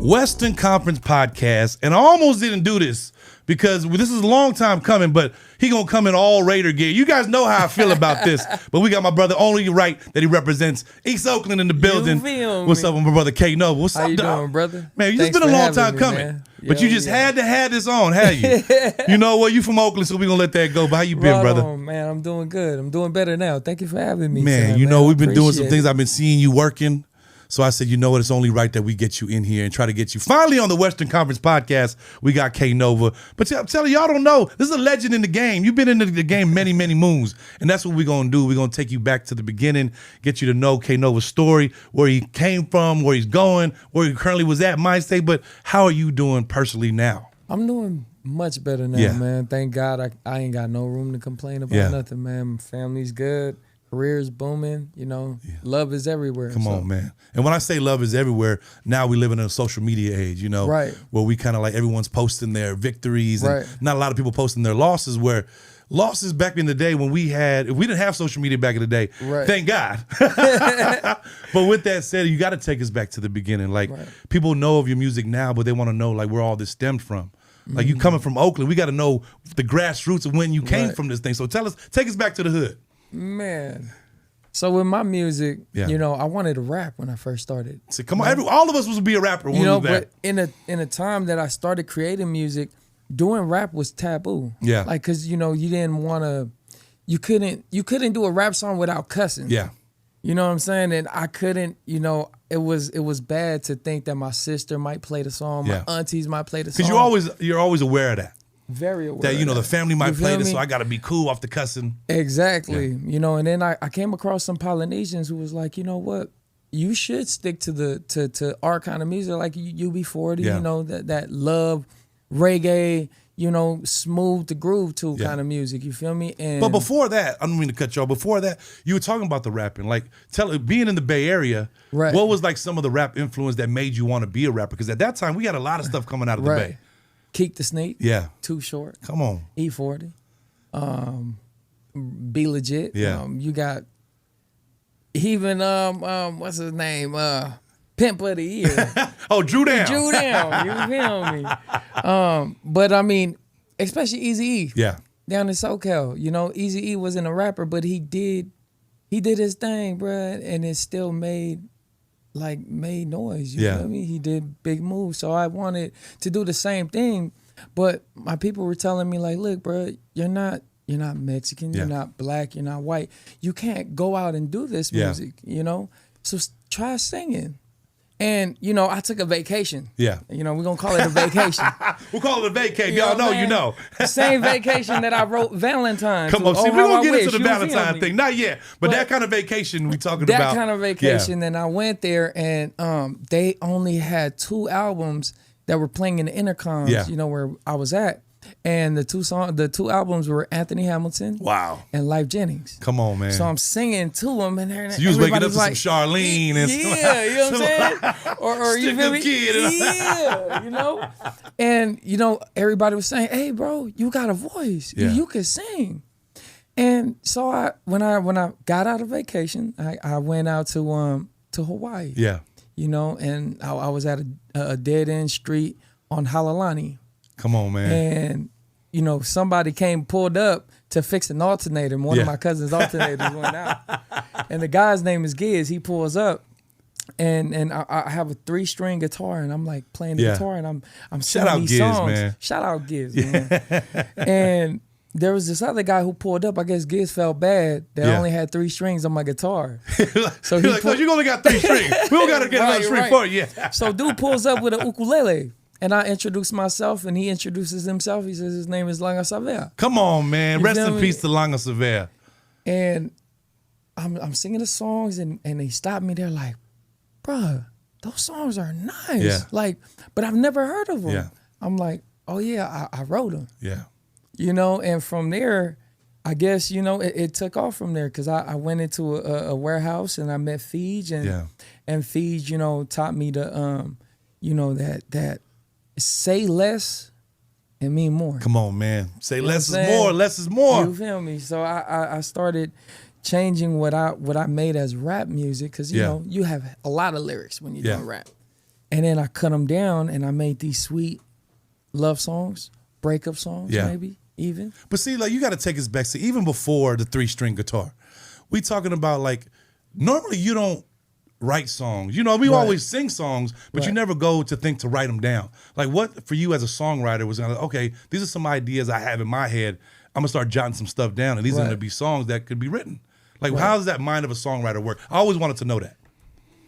Western Conference podcast, and I almost didn't do this because this is a long time coming, but he gonna come in all Raider gear. You guys know how I feel about this, but we got my brother only right that he represents East Oakland in the building. What's up with my brother K Nova? What's how up, you dog? doing, brother? Man, it's been a long time coming, but you just had to have this on, had you? You know what? You from Oakland, so we gonna let that go. But how you been, brother? On, man, I'm doing good. I'm doing better now. Thank you for having me. Man, son, you know we've been doing some Appreciate things. I've been seeing you working. So I said, you know what? It's only right that we get you in here and try to get you finally on the Western Conference podcast. We got K Nova. But I'm telling y'all don't know. This is a legend in the game. You've been in the game many, many moons. And that's what we're going to do. We're going to take you back to the beginning, get you to know K Nova's story, where he came from, where he's going, where he currently was at, might say. But how are you doing personally now? I'm doing much better now, man. Thank God I ain't got no room to complain about nothing, man. Family's good. Career's booming, you know, love is everywhere. Come on, man. And when I say love is everywhere, now we live in a social media age, you know, where we kind of like everyone's posting their victories and not a lot of people posting their losses, where losses back in the day when we didn't have social media back in the day, thank God. But with that said, you got to take us back to the beginning. Like people know of your music now, but they want to know like where all this stemmed from. Like you coming from Oakland, we got to know the grassroots of when you came from this thing. So take us back to the hood. Man, so with my music, you know, I wanted to rap when I first started. So come on, all of us was to be a rapper. You know, but in a time that I started creating music, doing rap was taboo. Yeah, like because you know you didn't want to, you couldn't do a rap song without cussing. Yeah, you know what I'm saying, and I couldn't. You know, it was bad to think that my sister might play the song, my aunties might play the song. Because you're always aware of that. Very aware that, you know, the family might play this, so I got to be cool off the cussing. Exactly. You know, and then I came across some Polynesians who was like, you know what, you should stick to our kind of music, like UB40, you know, that love, reggae, you know, smooth to groove to kind of music. You feel me? And but before that, I don't mean to cut you off. Before that, you were talking about the rapping. Like, being in the Bay Area, what was like some of the rap influence that made you want to be a rapper? Because at that time, we had a lot of stuff coming out of the Bay. Keek the Sneak. Yeah. Too Short. Come on. E40. Be Legit. Yeah. You got even what's his name? Pimp of the Year. Oh, Drew Down. Drew Down. You feel me? But I mean, especially Eazy-E. Yeah. Down in SoCal. You know, Eazy-E wasn't a rapper, but he did his thing, bruh, and it still made noise, you feel me? He did big moves. So I wanted to do the same thing, but my people were telling me like, look, bro, you're not Mexican, you're not black, you're not white. You can't go out and do this music, you know? So try singing. And, you know, I took a vacation. Yeah. You know, we're going to call it a vacation. We'll call it a vacation. Y'all know, you know. The same vacation that I wrote Valentine's. Come on, see, we're going to get into the Valentine thing. Not yet. But that kind of vacation we talking about. That kind of vacation. And I went there and they only had 2 albums that were playing in the intercoms, you know, where I was at. And the two albums were Anthony Hamilton, and Life Jennings. Come on, man! So I'm singing to them, and so you was waking up to like, some Charlene, and you know what I'm saying, or you feel me? Yeah, you know. And you know, everybody was saying, "Hey, bro, you got a voice. You can sing." And so when I got out of vacation, I went out to Hawaii. Yeah, you know, and I was at a dead end street on Halalani. Come on, man. And, you know, somebody pulled up to fix an alternator. And one of my cousin's alternators went out. And the guy's name is Giz. He pulls up. And I have a 3-string guitar. And I'm like playing the guitar. And I'm singing these songs. Man. Shout out Giz, man. And there was this other guy who pulled up. I guess Giz felt bad that I only had 3 strings on my guitar. So he's like, you only got 3 strings. We don't got to get another string for you. So dude pulls up with an ukulele. And I introduced myself, and he introduces himself. He says his name is Langa Savea. Come on, man. Rest in peace to Langa Savea. And I'm singing the songs, and they stopped me. They're like, bruh, those songs are nice. Yeah. Like, but I've never heard of them. Yeah. I'm like, oh, yeah, I wrote them. Yeah. You know, and from there, I guess, you know, it took off from there because I went into a warehouse, and I met Feej. And Feej, you know, taught me to, you know, that say less and mean more. Come on, man. Say less is more. Less is more. You feel me? So I started changing what I made as rap music because you know you have a lot of lyrics when you're doing rap. And then I cut them down and I made these sweet love songs, breakup songs, maybe even. But see, like, you got to take us back to even before the 3-string guitar. We talking about, like, normally you don't write songs. You know, we always sing songs, but you never go to think to write them down. Like, what for you as a songwriter was like, okay, these are some ideas I have in my head. I'm gonna start jotting some stuff down, and these are gonna be songs that could be written. Like, how does that mind of a songwriter work? I always wanted to know that.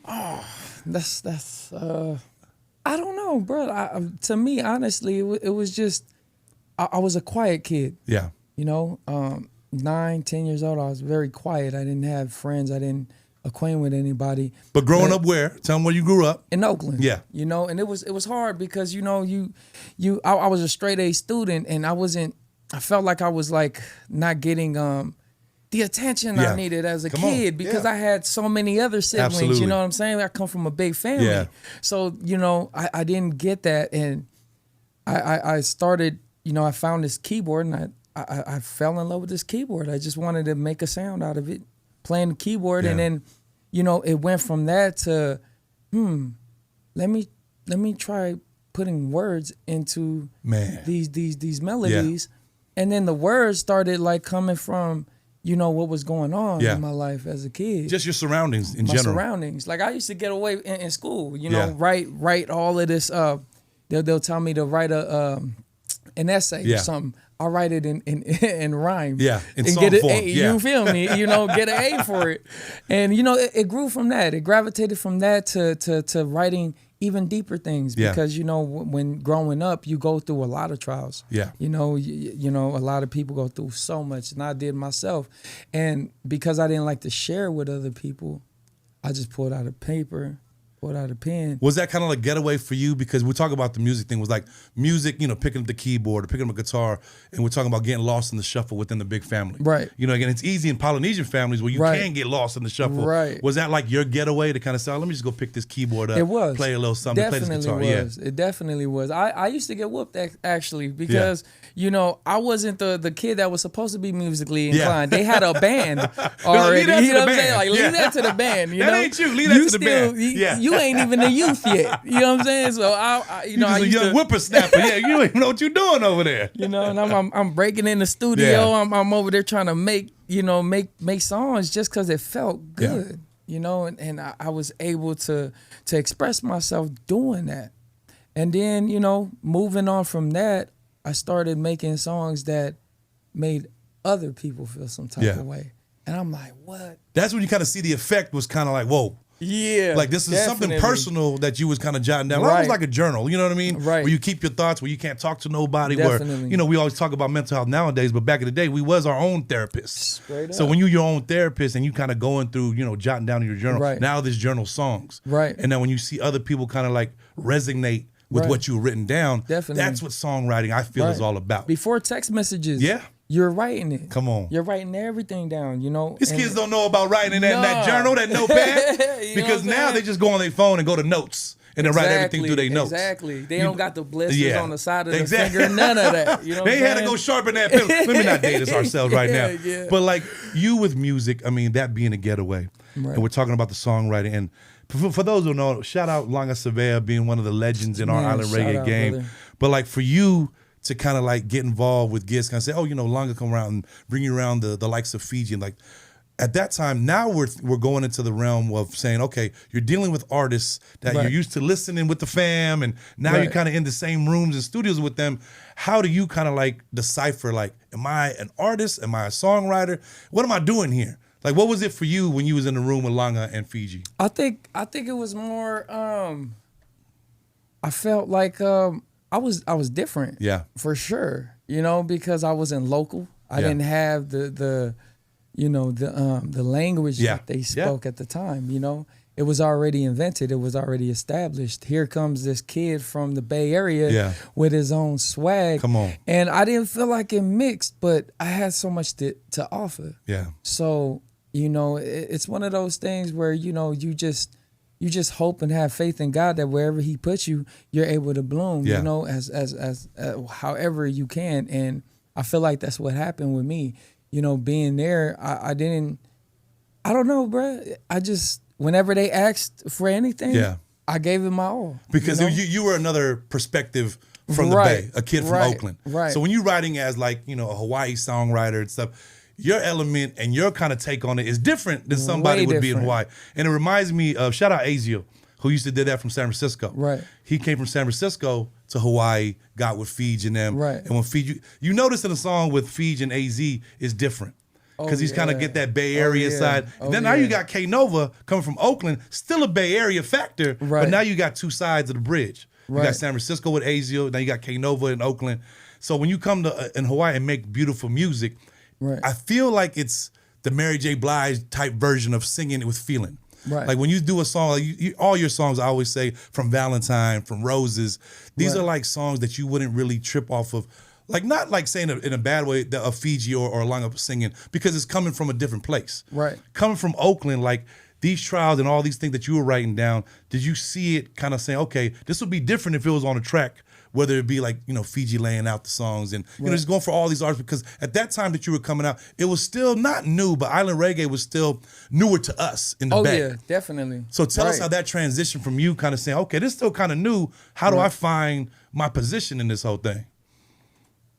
Oh, that's I don't know, bro. To me, honestly, it was just I was a quiet kid. Yeah. You know, 9, 10 years old, I was very quiet. I didn't have friends. I didn't acquaint with anybody. But growing up where? Tell them where you grew up. In Oakland. Yeah. You know, and it was hard because, you know, I was a straight A student, and I felt like I was like not getting the attention I needed as a kid because I had so many other siblings. Absolutely. You know what I'm saying? I come from a big family. Yeah. So, you know, I didn't get that. And I started, you know, I found this keyboard, and I fell in love with this keyboard. I just wanted to make a sound out of it, playing the keyboard. And then, you know, it went from that to, let me try putting words into these melodies. And then the words started like coming from, you know, what was going on in my life as a kid. Just your surroundings in general. My surroundings. Like, I used to get away in school, you know, write all of this. They'll tell me to write an essay or something. I'll write it in rhyme. Yeah, in and song get form. You feel me? You know, get an A for it. And, you know, it grew from that. It gravitated from that to writing even deeper things because, you know, when growing up, you go through a lot of trials. Yeah. You know, you know, a lot of people go through so much, and I did myself. And because I didn't like to share with other people, I just pulled out a paper, pulled out a pen. Was that kind of like getaway for you? Because we talk about the music thing, was like music, you know, picking up the keyboard or picking up a guitar, and we're talking about getting lost in the shuffle within the big family. Right. You know, again, it's easy in Polynesian families where you can get lost in the shuffle. Right. Was that like your getaway to kind of say, oh, let me just go pick this keyboard up, it was. play a little something, play this guitar? Was. Yeah. It definitely was. I used to get whooped actually because, you know, I wasn't the kid that was supposed to be musically inclined. They had a band already. Like, you know what I'm saying? Like, leave that to the band. You that know? ain't you. Leave that to the band. You ain't even the youth yet. You know what I'm saying? So you know, just a young whippersnapper. Yeah, you ain't know what you're doing over there. You know, and I'm breaking in the studio. I'm over there trying to make songs just because it felt good. You know, and I was able to express myself doing that. And then, you know, moving on from that, I started making songs that made other people feel some type of way. And I'm like, what? That's when you kind of see the effect was kind of like, whoa. Yeah. Like, this is something personal that you was kind of jotting down. Almost like a journal, you know what I mean? Right. Where you keep your thoughts, where you can't talk to nobody. Definitely. Where, you know, we always talk about mental health nowadays, but back in the day, we was our own therapists. Straight up. So when you're your own therapist and you kind of going through, you know, jotting down in your journal, now this journal songs. Right. And then when you see other people kind of like resonate with what you've written down, that's what songwriting, I feel, is all about. Before text messages. Yeah. You're writing it. Come on. You're writing everything down, you know. These kids don't know about writing in that journal, that notepad. Because now they just go on their phone and go to notes and then write everything through their notes. Exactly. They don't got the blisters on the side of the finger, none of that. You know they had to go sharpen that pencil. Let me not date us ourselves right now. Yeah. But like you with music, I mean, that being a getaway. Right. And we're talking about the songwriting. And for those who know, shout out Langa Surveyor being one of the legends in our island reggae game. Brother. But like for you, to kind of like get involved with gigs, kind of say, oh, you know, Langa come around and bring you around the likes of Fiji. And like at that time, now we're going into the realm of saying, okay, you're dealing with artists that you're used to listening with the fam, and now you're kind of in the same rooms and studios with them. How do you kind of like decipher, like, am I an artist? Am I a songwriter? What am I doing here? Like, what was it for you when you was in the room with Langa and Fiji? I think it was more, I felt like, I was different, for sure. You know, because I wasn't local. I didn't have the language that they spoke at the time. You know, it was already invented. It was already established. Here comes this kid from the Bay Area with his own swag. Come on, and I didn't feel like it mixed, but I had so much to offer. Yeah. So you know, it's one of those things where you know you just hope and have faith in God that wherever He puts you, you're able to bloom, you know, as however you can. And I feel like that's what happened with me. You know, being there, I don't know, bro. I just, whenever they asked for anything, I gave it my all. Because you were another perspective from the Bay, a kid from Oakland. Right. So when you're writing as like, a Hawaii songwriter and stuff, your element and your kind of take on it is different than somebody would be in Hawaii. And it reminds me of, shout out Azio, who used to do that from San Francisco. Right. He came from San Francisco to Hawaii, got with Feej and them. Right. And when Feej, you notice in the song with Feej and AZ is different. Because he's kind of get that Bay Area side. And then now you got K Nova coming from Oakland, still a Bay Area factor, but now you got two sides of the bridge. You got San Francisco with Azio, now you got K Nova in Oakland. So when you come to in Hawaii and make beautiful music, I feel like it's the Mary J. Blige type version of singing it with feeling. Right. Like when you do a song, like all your songs, I always say, from Valentine, from Roses, these are like songs that you wouldn't really trip off of. Like, not like saying in a bad way that a Fiji or Langa singing, because it's coming from a different place. Right. Coming from Oakland, like these trials and all these things that you were writing down, did you see it kind of saying, okay, this would be different if it was on a track, whether it be like, Fiji laying out the songs and, just going for all these artists, because at that time that you were coming out, it was still not new, but island reggae was still newer to us in the Bay. Oh, yeah, definitely. So tell us how that transition from you kind of saying, okay, this is still kind of new. How do I find my position in this whole thing?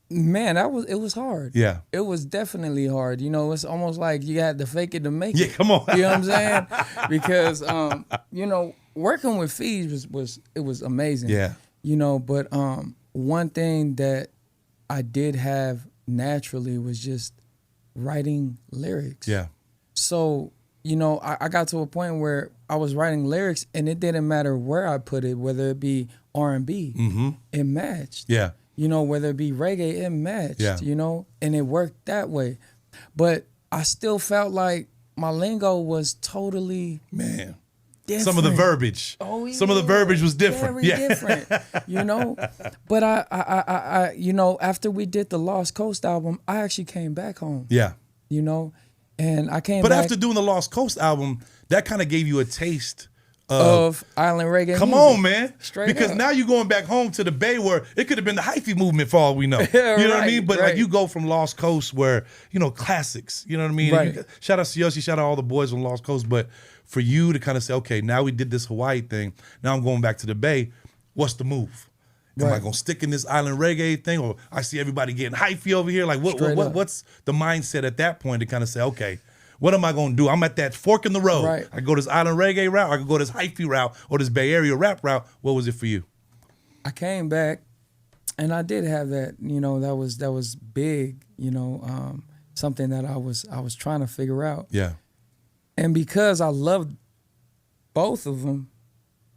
Man, it was hard. Yeah. It was definitely hard. It's almost like you had to fake it to make it. Yeah, come on. You know what I'm saying? Because working with Feej was amazing. Yeah. But one thing that I did have naturally was just writing lyrics. Yeah. So, I got to a point where I was writing lyrics and it didn't matter where I put it, whether it be R&B, it matched. Yeah. Whether it be reggae, it matched, and it worked that way. But I still felt like my lingo was totally different. Some of the verbiage. Oh, yeah. Some of the verbiage was different. Very different, But I after we did the Lost Coast album, I actually came back home. Yeah. And I came back. But after doing the Lost Coast album, that kind of gave you a taste of island reggae. Come on, man. Straight because up. Now you're going back home to the Bay where it could have been the hyphy movement for all we know. You know what I mean? But like you go from Lost Coast where, classics, you know what I mean? Right. Shout out to Yoshi, shout out all the boys on Lost Coast. But for you to kind of say, okay, now we did this Hawaii thing. Now I'm going back to the Bay. What's the move? Am I going to stick in this island reggae thing? Or I see everybody getting hyphy over here. Like what's the mindset at that point to kind of say, okay, what am I going to do? I'm at that fork in the road. Right. I go this island reggae route, I could go this hyphy route, or this Bay Area rap route. What was it for you? I came back, and I did have that. That was big. Something that I was trying to figure out. Yeah. And because I loved both of them,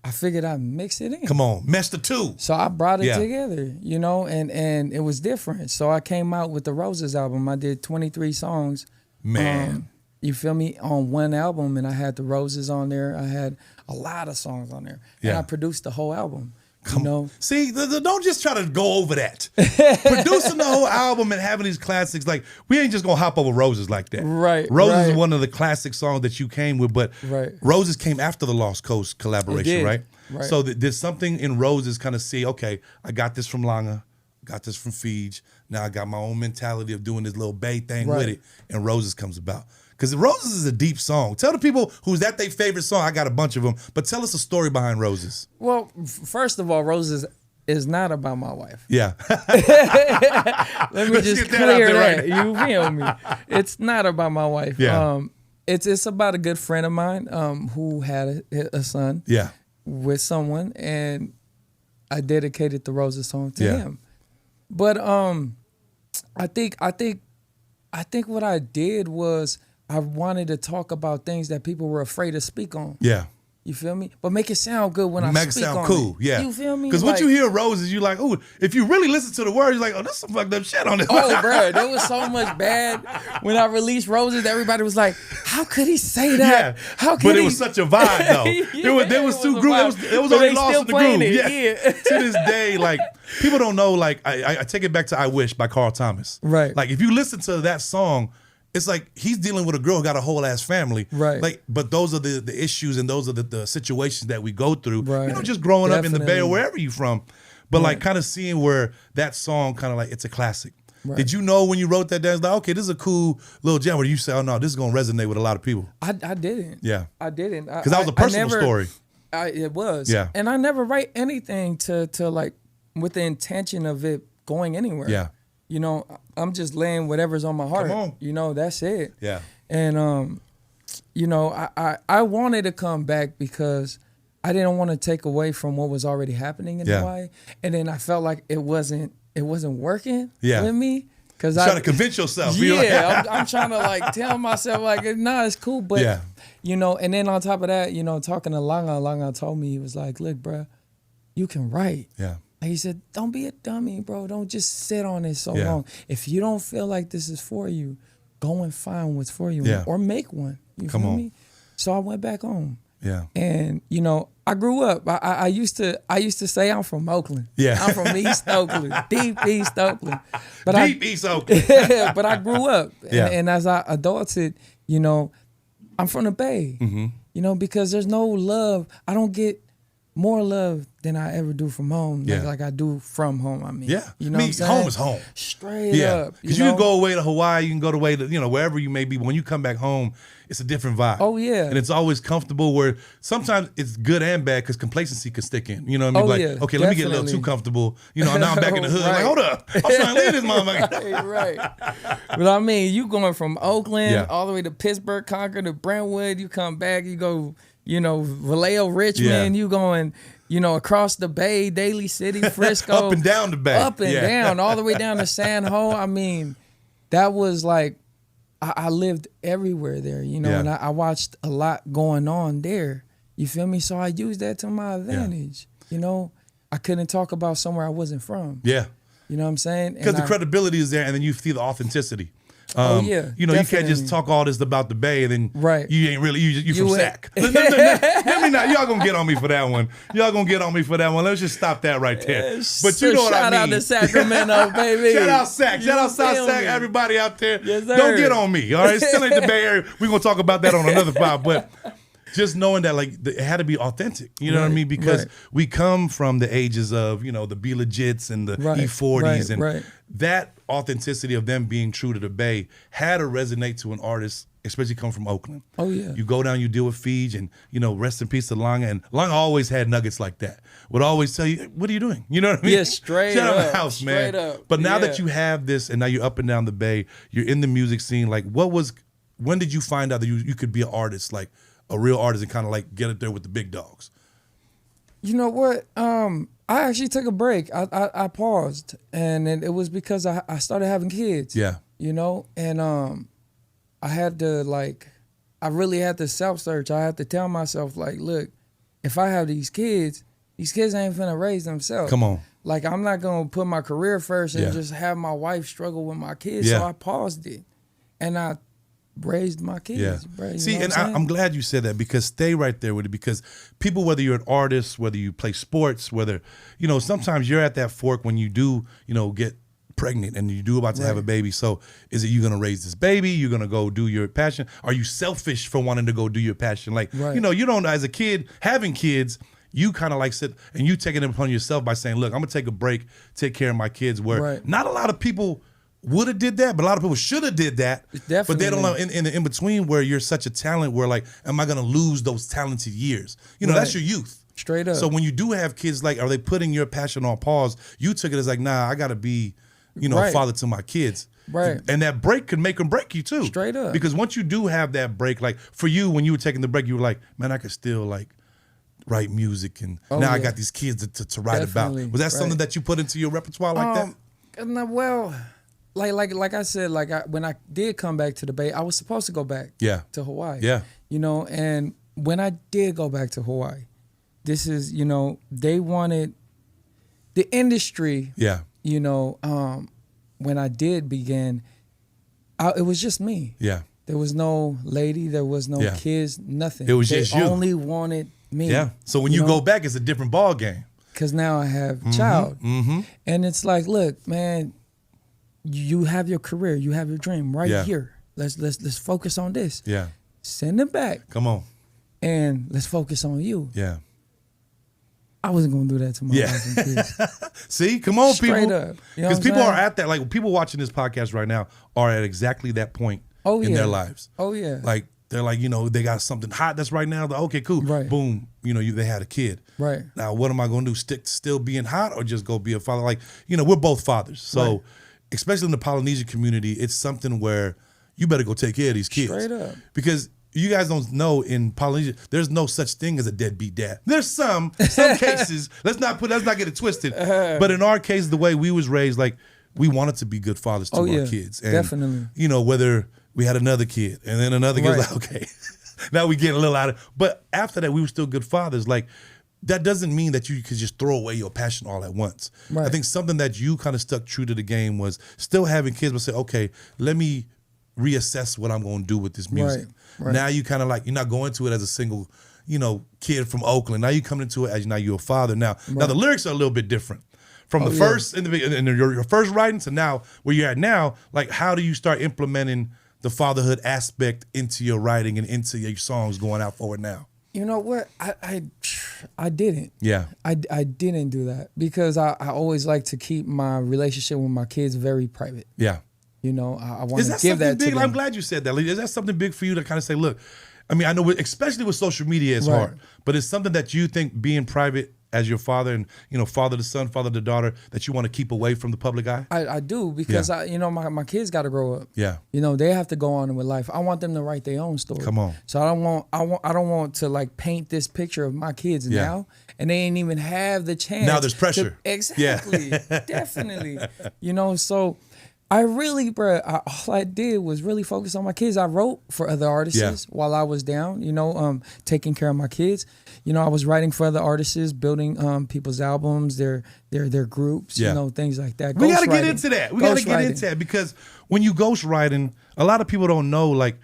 I figured I'd mix it in. Come on, mesh the two. So I brought it together, and it was different. So I came out with the Roses album. I did 23 songs. Man. You feel me? On one album, and I had the Roses on there. I had a lot of songs on there. Yeah. And I produced the whole album. See, don't just try to go over that. Producing the whole album and having these classics, like, we ain't just gonna hop over Roses like that. Right. Roses is one of the classic songs that you came with, but Roses came after the Lost Coast collaboration, right? So there's something in Roses kind of see, okay, I got this from Langa, got this from Feej. Now I got my own mentality of doing this little Bay thing with it, and Roses comes about. Because Roses is a deep song. Tell the people who's that their favorite song. I got a bunch of them. But tell us a story behind Roses. Well, first of all, Roses is not about my wife. Yeah. Let me just clear that. You feel me? It's not about my wife. Yeah. It's about a good friend of mine who had a son with someone, and I dedicated the Roses song to him. But I think what I did was I wanted to talk about things that people were afraid to speak on. Yeah. You feel me? But make it sound good when I speak on it. Make it sound cool, yeah. You feel me? Because once you hear Roses, you like, oh, if you really listen to the words, you're like, oh, there's some fucked up shit on this. Oh, bro, there was so much bad. When I released Roses, everybody was like, how could he say that? Yeah. How could but it was such a vibe, though. There was two groups. It was already lost in the groove. Yeah. To this day, like, people don't know, like, I take it back to I Wish by Carl Thomas. Right. Like, if you listen to that song, it's like he's dealing with a girl who got a whole ass family. Right. Like, but those are the issues and those are the situations that we go through. Right. Just growing up in the Bay or wherever you from. But like kind of seeing where that song kind of like, it's a classic. Right. Did you know when you wrote that down, it's like, okay, this is a cool little jam, where you say, oh no, this is going to resonate with a lot of people? I didn't. Yeah. I didn't. Because that was a personal story. It was. Yeah. And I never write anything to like with the intention of it going anywhere. Yeah. You know, I'm just laying whatever's on my heart. Come on. You know, that's it. Yeah. And you know, I wanted to come back because I didn't want to take away from what was already happening in Hawaii. And then I felt like it wasn't working with me. Cause trying to convince yourself. Yeah, I'm trying to like tell myself like, nah, it's cool. But you know, and then on top of that, you know, talking to Langa told me, he was like, look, bro, you can write. Yeah. And he said, don't be a dummy, bro. Don't just sit on it so long. If you don't feel like this is for you, go and find what's for you or make one. You feel me? So I went back home. Yeah. And you know, I grew up. I used to say I'm from Oakland. Yeah. I'm from East Oakland, deep East Oakland. But East Oakland. But I grew up. And as I adulted, you know, I'm from the Bay. Mm-hmm. You know, because there's no love. I don't get more love than I ever do from home, like I do from home. I mean, you know, what I'm saying? Home is home. Straight up. Because you can go away to Hawaii, you can go away to, you know, wherever you may be. But when you come back home, it's a different vibe. Oh yeah, and it's always comfortable. Where sometimes it's good and bad because complacency can stick in. You know what I mean? Like, okay, let me get a little too comfortable. You know, now I'm back in the hood. Like, hold up, I'm trying to leave this motherfucker. right. But I mean, you going from Oakland all the way to Pittsburgh, Concord to Brentwood. You come back, you go, you know, Vallejo, Richmond. You going, you know, across the Bay, Daly City, Frisco. Up and down the Bay. Up and down, all the way down to San Ho. I mean, that was like, I lived everywhere there, you know, and I watched a lot going on there. You feel me? So I used that to my advantage. You know, I couldn't talk about somewhere I wasn't from. Yeah. You know what I'm saying? Because the credibility is there, and then you see the authenticity. You know, definitely. You can't just talk all this about the Bay and then you ain't really, you from Sac. Let me not, y'all gonna get on me for that one. Y'all gonna get on me for that one. Let's just stop that right there. But you know what I mean. Shout out to Sacramento, baby. Shout out Sac. Shout out South Sac, everybody out there. Yes, don't get on me, all right? Still ain't the Bay Area. We're gonna talk about that on another pod, but just knowing that, like, it had to be authentic. You know what I mean? Because we come from the ages of, you know, the Be Legits and the E40s. And that authenticity of them being true to the Bay had to resonate to an artist, especially come from Oakland. Oh, yeah. You go down, you deal with Feej, and, you know, rest in peace to Langa. And Langa always had nuggets like that. Would always tell you, what are you doing? You know what I mean? Yeah, straight Shout up. out the house, man. Straight up. But now that you have this, and now you're up and down the Bay, you're in the music scene, like, when did you find out that you could be an artist, like, a real artist, and kind of like get it there with the big dogs? You know what? I actually took a break. I paused, and it was because I started having kids. Yeah. You know, and I had to, like, I really had to self-search. I had to tell myself, like, look, if I have these kids ain't finna raise themselves. Come on. Like, I'm not gonna put my career first and just have my wife struggle with my kids. So I paused it, and I raised my kids. Yeah. See, and I'm glad you said that, because stay right there with it, because people, whether you're an artist, whether you play sports, whether, you know, sometimes you're at that fork when you do, you know, get pregnant and you do about to have a baby. So is it you going to raise this baby? You're going to go do your passion? Are you selfish for wanting to go do your passion? Like, you know, you don't, as a kid, having kids, you kind of like sit and you taking it upon yourself by saying, look, I'm going to take a break, take care of my kids, where not a lot of people would have did that, but a lot of people should have did that. Definitely. But they don't know in between, where you're such a talent, where, like, am I going to lose those talented years? You know, that's your youth. Straight up. So when you do have kids, like, are they putting your passion on pause? You took it as like, nah, I got to be, you know, father to my kids. Right. And that break could make them break you too. Straight up. Because once you do have that break, like for you, when you were taking the break, you were like, man, I could still, like, write music, and now I got these kids to write about. Was that something that you put into your repertoire like that? Well, like I said, like when I did come back to the Bay, I was supposed to go back to Hawaii. Yeah. You know, and when I did go back to Hawaii, this is, you know, they wanted the industry. Yeah. You know, when I did begin, it was just me. Yeah. There was no lady, there was no kids, nothing. It was just you. They only wanted me. Yeah. So when you go back, it's a different ball game. Because now I have a child. And it's like, look, man, you have your career, you have your dream right here. Let's focus on this. Yeah. Send it back. Come on. And let's focus on you. Yeah. I wasn't gonna do that to my wife and kids. See, come on, Straight people. Up. Because people are at that, like, people watching this podcast right now are at exactly that point in their lives. Oh yeah. Like, they're like, you know, they got something hot that's right now. Like, okay, cool. Right. Boom. You know, they had a kid. Right. Now, what am I going to do? Stick to still being hot or just go be a father? Like, you know, we're both fathers. So, especially in the Polynesian community, it's something where you better go take care of these kids. Straight up. Because you guys don't know in Polynesia, there's no such thing as a deadbeat dad. There's some cases. Let's not get it twisted. But in our case, the way we was raised, like, we wanted to be good fathers to our kids. And, definitely. You know, whether we had another kid and then another kid was like, okay, now we getting a little out of. But after that, we were still good fathers. Like, that doesn't mean that you could just throw away your passion all at once. Right. I think something that you kind of stuck true to the game was still having kids, but say, okay, let me reassess what I'm going to do with this music. Right. Now you kind of like, you're not going to it as a single, you know, kid from Oakland. Now you come into it as now you're a father. Now the lyrics are a little bit different. From the first, in your first writing to now, where you're at now, like, how do you start implementing the fatherhood aspect into your writing and into your songs going out forward now? You know what? I didn't. Yeah. I didn't do that because I always like to keep my relationship with my kids very private. Yeah. You know, I want to give that big? to them. I'm glad you said that. Like, is that something big for you to kind of say, look, I mean, I know, especially with social media, it's hard, but it's something that you think being private as your father and, you know, father to son, father to daughter, that you want to keep away from the public eye? I do because, you know, my kids got to grow up. Yeah. You know, they have to go on with life. I want them to write their own story. Come on. So I don't want to like paint this picture of my kids now and they ain't even have the chance. Now there's pressure. Exactly. Definitely. You know, so I really, bro, all I did was really focus on my kids. I wrote for other artists while I was down, you know, taking care of my kids. You know, I was writing for other artists, building people's albums, their groups, you know, things like that. We got to get into that. We got to get into that because when you ghostwriting, a lot of people don't know, like,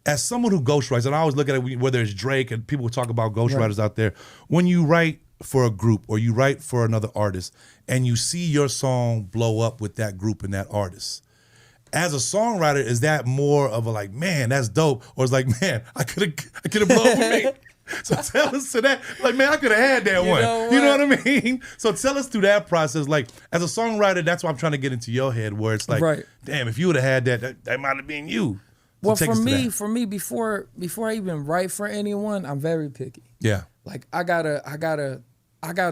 as someone who ghostwrites, and I always look at it, whether it's Drake and people talk about ghostwriters out there, when you write for a group or you write for another artist and you see your song blow up with that group and that artist, as a songwriter, is that more of a like, man, that's dope, or it's like, man, I could have blown up with me? So tell us to that, like, man, I could have had that one. You know what I mean? So tell us through that process. Like, as a songwriter, that's why I'm trying to get into your head, where it's like, damn, if you would have had that might have been you. So well, for me, before I even write for anyone, I'm very picky. Yeah. Like, I gotta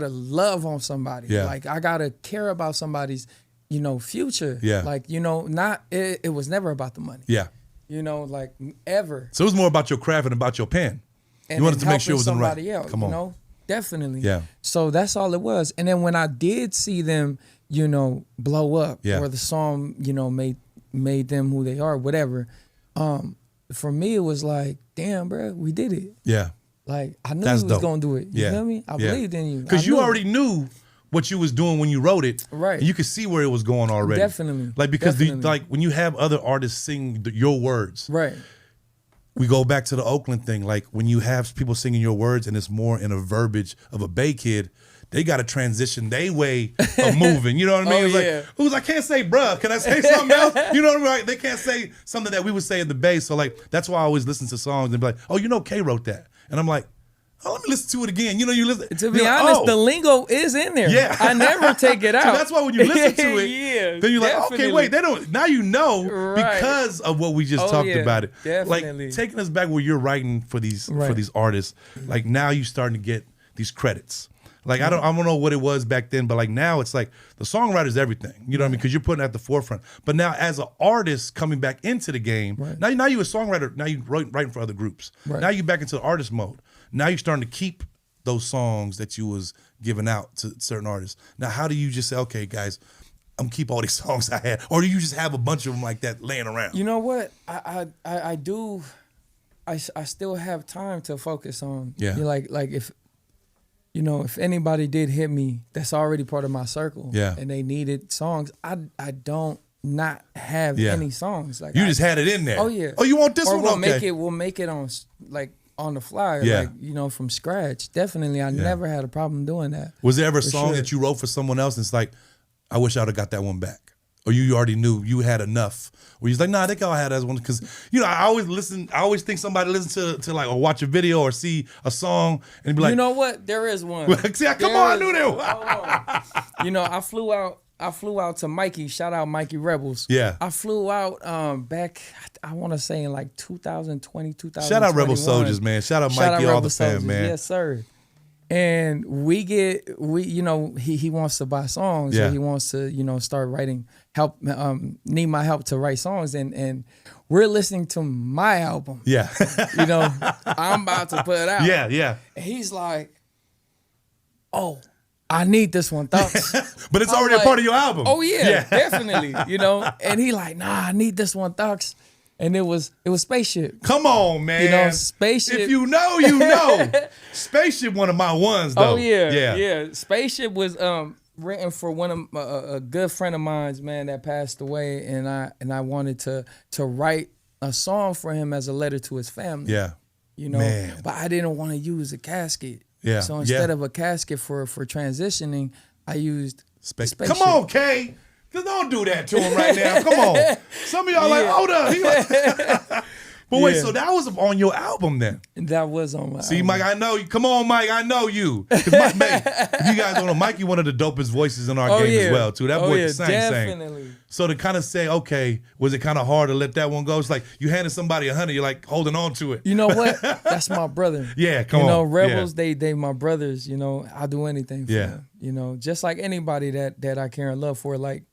love on somebody. Yeah. Like, I gotta care about somebody's, you know, future. Yeah. Like, you know, it was never about the money. Yeah. You know, like, ever. So it was more about your craft and about your pen. And you wanted to make sure it was in the right. Somebody else, Come on. you know, definitely. Yeah. So that's all it was. And then when I did see them, you know, blow up, or the song, you know, made them who they are, whatever. For me, it was like, damn, bro, we did it. Yeah. Like, I knew you was gonna do it. You feel me? I believed in you. Because you already knew what you was doing when you wrote it. Right. And you could see where it was going already. Definitely. Like, because like when you have other artists sing your words. Right. We go back to the Oakland thing. Like, when you have people singing your words and it's more in a verbiage of a Bay kid, they got to transition their way of moving. You know what I mean? It's like, I can't say bruh. Can I say something else? You know what I mean? Like, they can't say something that we would say in the Bay. So, like, that's why I always listen to songs and be like, oh, you know, K wrote that. And I'm like, oh, let me listen to it again. You know, you listen. To be honest, the lingo is in there. Yeah. I never take it out. So that's why when you listen to it, then you're like, okay, wait, they don't. Now you know because of what we just talked about it. Definitely. Like, taking us back where you're writing for these artists. Like, now you're starting to get these credits. Like, I don't know what it was back then, but like now it's like the songwriter's everything. You know what I mean? Because you're putting it at the forefront. But now as an artist coming back into the game, now you're a songwriter. Now you're writing for other groups. Now you're back into the artist mode. Now you're starting to keep those songs that you was giving out to certain artists. Now, how do you just say, okay, guys, I'm gonna keep all these songs I had, or do you just have a bunch of them like that laying around? You know what? I do. I still have time to focus on. Yeah. Like if. You know, if anybody did hit me, that's already part of my circle. Yeah. And they needed songs. I don't not have any songs. Like, you just had it in there. Oh yeah. Oh, you want this or one? We'll make it on like on the fly, like, you know, from scratch. Definitely, I never had a problem doing that. Was there ever a song that you wrote for someone else and it's like, I wish I'd have got that one back? Or you already knew you had enough? Or you're like, nah, I think I had that one. Because, you know, I always think somebody listens to like, or watch a video or see a song and be like, you know what? There is one. See, come on, I knew there was. You know, I flew out I flew out to Mikey. Shout out Mikey Rebels. Yeah. I flew out back, I want to say in like 2020, 2021. Shout out Rebel Soldiers, man. Shout out Mikey, all the fam, man. Yes, sir. And you know, he wants to buy songs. Yeah. So he wants to, you know, start writing, need my help to write songs. And we're listening to my album. Yeah. You know, I'm about to put it out. Yeah, yeah. And he's like, oh, I need this one, Thugs. But it's already a part of your album. Oh yeah, definitely. You know, and he like, nah, I need this one, Thugs. And it was Spaceship. Come on, man. You know, Spaceship. If you know, you know. Spaceship, one of my ones, though. Oh yeah. Spaceship was written for one of a good friend of mine's, man, that passed away, and I wanted to write a song for him as a letter to his family. Yeah. You know, man. But I didn't want to use a casket. Yeah. So instead of a casket for transitioning, I used Spaceship. Come on, Kay. Don't do that to him right now. Come on. Some of y'all like, hold up. But wait, so that was on your album then? That was on my See, album. Mike, I know you. Come on, Mike, I know you. If you guys don't know, Mikey one of the dopest voices in our game as well, too. That boy can sing. Definitely. So to kind of say, okay, was it kind of hard to let that one go? It's like you handed somebody 100, you're like holding on to it. You know what? That's my brother. Yeah, come on. You know, Rebels, they my brothers. You know, I'll do anything for them. You know, just like anybody that I care and love for, like,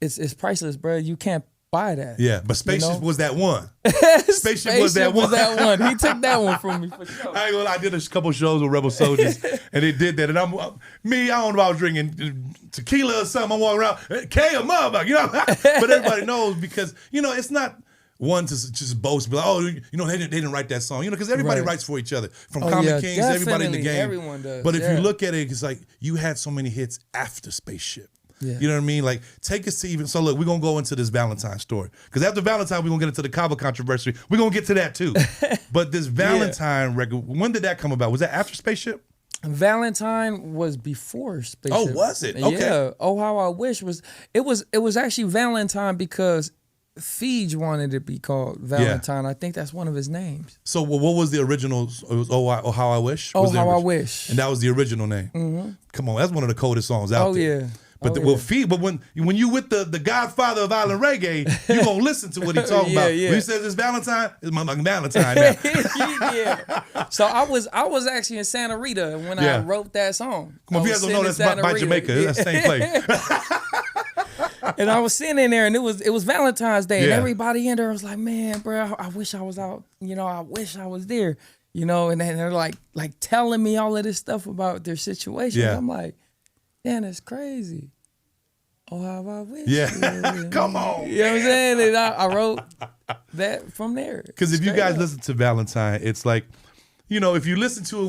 it's priceless, bro. You can't buy that. Yeah, but Spaceship was that one. Spaceship was that one. He took that one from me for sure. I ain't gonna lie, I did a couple shows with Rebel Soldiers, and they did that. And I don't know if I was drinking tequila or something. I'm walking around, K a motherfucker, you know. But everybody knows because, you know, it's not one to just boast, be like, oh, you know, they didn't write that song, you know, because everybody writes for each other. From Common Kings, everybody in the game. Everyone does. But if you look at it, it's like you had so many hits after Spaceship. Yeah. You know what I mean? Like, take us to even, so look, we're going to go into this Valentine story. Because after Valentine, we're going to get into the Cabo controversy. We're going to get to that too. But this Valentine record, when did that come about? Was that after Spaceship? Valentine was before Spaceship. Oh, was it? Okay. Yeah. Oh, How I Wish was actually Valentine because Feege wanted it to be called Valentine. I think that's one of his names. So what was the original? It was Oh How I Wish? Oh, How I Wish. And that was the original name. Mm-hmm. Come on, that's one of the coldest songs out there. Oh, yeah. But but when you with the Godfather of Island Reggae, you gonna listen to what he talking about. Yeah. When he says it's Valentine, it's motherfucking Valentine now. Yeah. So I was actually in Santa Rita when I wrote that song. Come on, if you guys don't know, that's by Jamaica. That's the same place. And I was sitting in there, and it was Valentine's Day, and everybody in there was like, "Man, bro, I wish I was out. You know, I wish I was there. You know." And then they're like telling me all of this stuff about their situation. Yeah. I'm like, "Man, it's crazy. Oh, how I wish." Yeah. Come on. You know what I'm saying? And I wrote that from there. Because if you guys listen to Valentine, it's like, you know, if you listen to it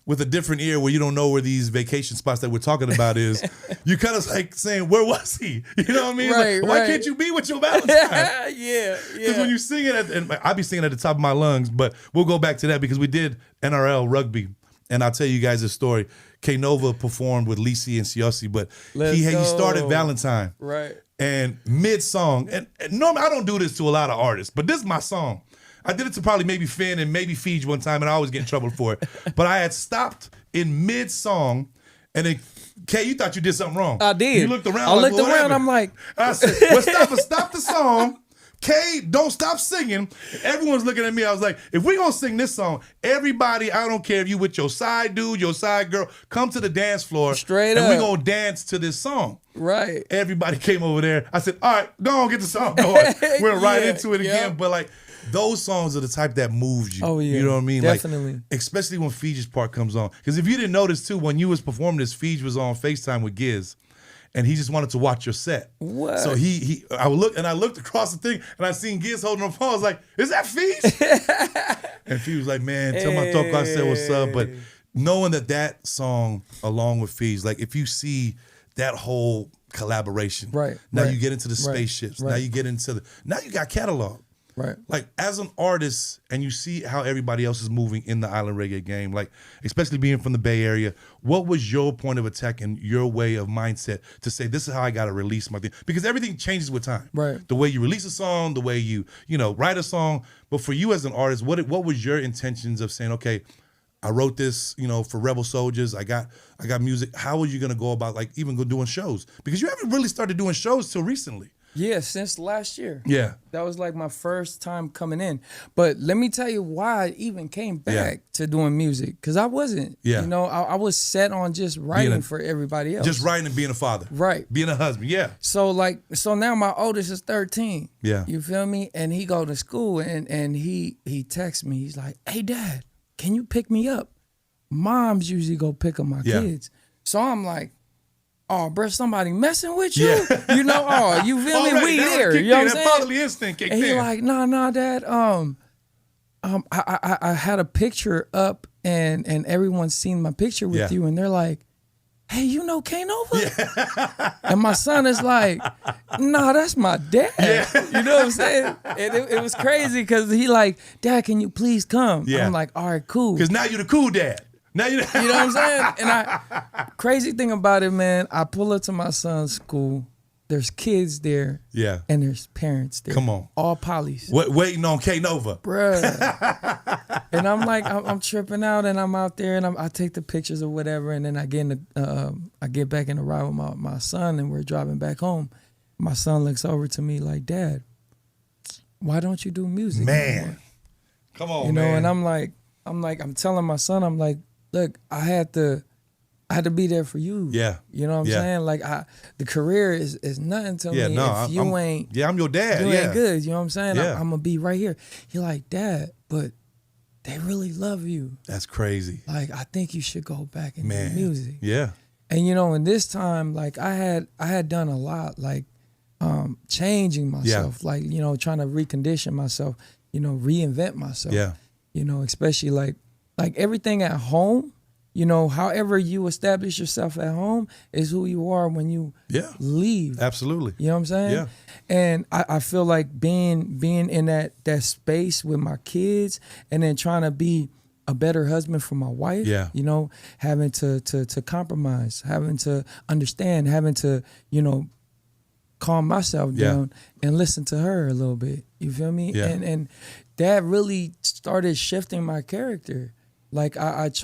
with a different ear where you don't know where these vacation spots that we're talking about is, you kind of like saying, where was he? You know what I mean? Right, like, why can't you be with your Valentine? Yeah. Because when you sing it, and I be singing at the top of my lungs, but we'll go back to that because we did NRL rugby. And I'll tell you guys a story. K Nova performed with Lisi and Siossi, but he started Valentine. Right. And mid-song, and normally I don't do this to a lot of artists, but this is my song. I did it to probably maybe Finn and maybe Feege one time, and I always get in trouble for it. But I had stopped in mid-song, and then, Kay, you thought you did something wrong. I did. You looked around. I looked around, I'm like. I said, well, stop the song. Kay, don't stop singing. Everyone's looking at me. I was like, if we're going to sing this song, everybody, I don't care if you with your side dude, your side girl, come to the dance floor. Straight and up. we're going to dance to this song. Right. Everybody came over there. I said, all right, go on, get the song going. We're right into it again. But like, those songs are the type that moves you. Oh, yeah. You know what I mean? Definitely. Like, especially when Feege's part comes on. Because if you didn't notice too, when you was performing this, Feege was on FaceTime with Giz. And he just wanted to watch your set. What? So I looked across the thing and I seen Giz holding on the phone. I was like, is that Feege? And Feege was like, man, tell my talk, I said what's up. But knowing that song along with Feege, like if you see that whole collaboration, now you get into the spaceships, now you get into now you got catalog. Right. Like as an artist, and you see how everybody else is moving in the island reggae game, like especially being from the Bay Area, what was your point of attack and your way of mindset to say this is how I got to release my thing? Because everything changes with time. Right. The way you release a song, the way you write a song. But for you as an artist, what was your intentions of saying, okay, I wrote this, you know, for Rebel Soldiers. I got music. How are you gonna go about like even go doing shows? Because you haven't really started doing shows till recently. Yeah, since last year. Yeah. That was like my first time coming in. But let me tell you why I even came back to doing music. Because I wasn't. Yeah. You know, I was set on just writing for everybody else. Just writing and being a father. Right. Being a husband, yeah. So now my oldest is 13. Yeah. You feel me? And he go to school and he texts me. He's like, hey, Dad, can you pick me up? Moms usually go pick up my kids. So I'm like, oh, bro, somebody messing with you? Yeah. You know, oh, you feel me? We there. You know what I'm saying? That fatherly instinct kicked in. And he like, nah, Dad. I had a picture up and everyone's seen my picture with you, and they're like, hey, you know Kane Nova? Yeah. And my son is like, nah, that's my dad. Yeah. You know what I'm saying? And it was crazy because he like, Dad, can you please come? Yeah. I'm like, all right, cool. Because now you're the cool dad. Now you know what I'm saying? And crazy thing about it, man, I pull up to my son's school. There's kids there. Yeah. And there's parents there. Come on. All polys. Waiting on K Nova. Bruh. And I'm like, I'm tripping out and I'm out there and I take the pictures or whatever. And then I get back in the ride with my son and we're driving back home. My son looks over to me like, Dad, why don't you do music anymore? Come on, you know, man. And I'm telling my son, I'm like, look, I had to be there for you. Yeah. You know what I'm saying? Like the career is nothing to me. No, if you ain't I'm your dad. You ain't good. You know what I'm saying? Yeah. I'm gonna be right here. He like, Dad, but they really love you. That's crazy. Like, I think you should go back and do music. Yeah. And you know, in this time, like I had done a lot, like changing myself, like, you know, trying to recondition myself, you know, reinvent myself. Yeah. You know, especially like everything at home, you know, however you establish yourself at home is who you are when you leave. Absolutely. You know what I'm saying? Yeah. And I feel like being in that space with my kids and then trying to be a better husband for my wife, you know, having to compromise, having to understand, having to, you know, calm myself down and listen to her a little bit. You feel me? Yeah. And that really started shifting my character. Like I had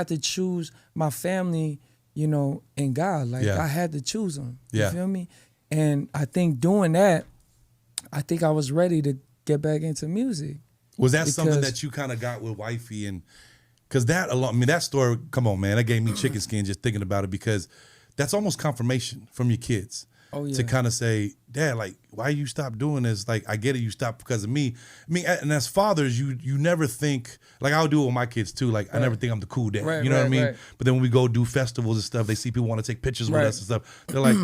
to choose my family, you know, and God. Like I had to choose them. You feel me? And I think doing that, I think I was ready to get back into music. Was that something that you kind of got with wifey? And because that alone, I mean, that story, come on, man, that gave me chicken skin just thinking about it, because that's almost confirmation from your kids. Oh, yeah. To kind of say, Dad, like, why you stop doing this? Like, I get it, you stopped because of me. I mean, and as fathers, you never think, like I'll do it with my kids too, like I never think I'm the cool dad. You know what I mean? But then when we go do festivals and stuff, they see people want to take pictures with us and stuff. They're like,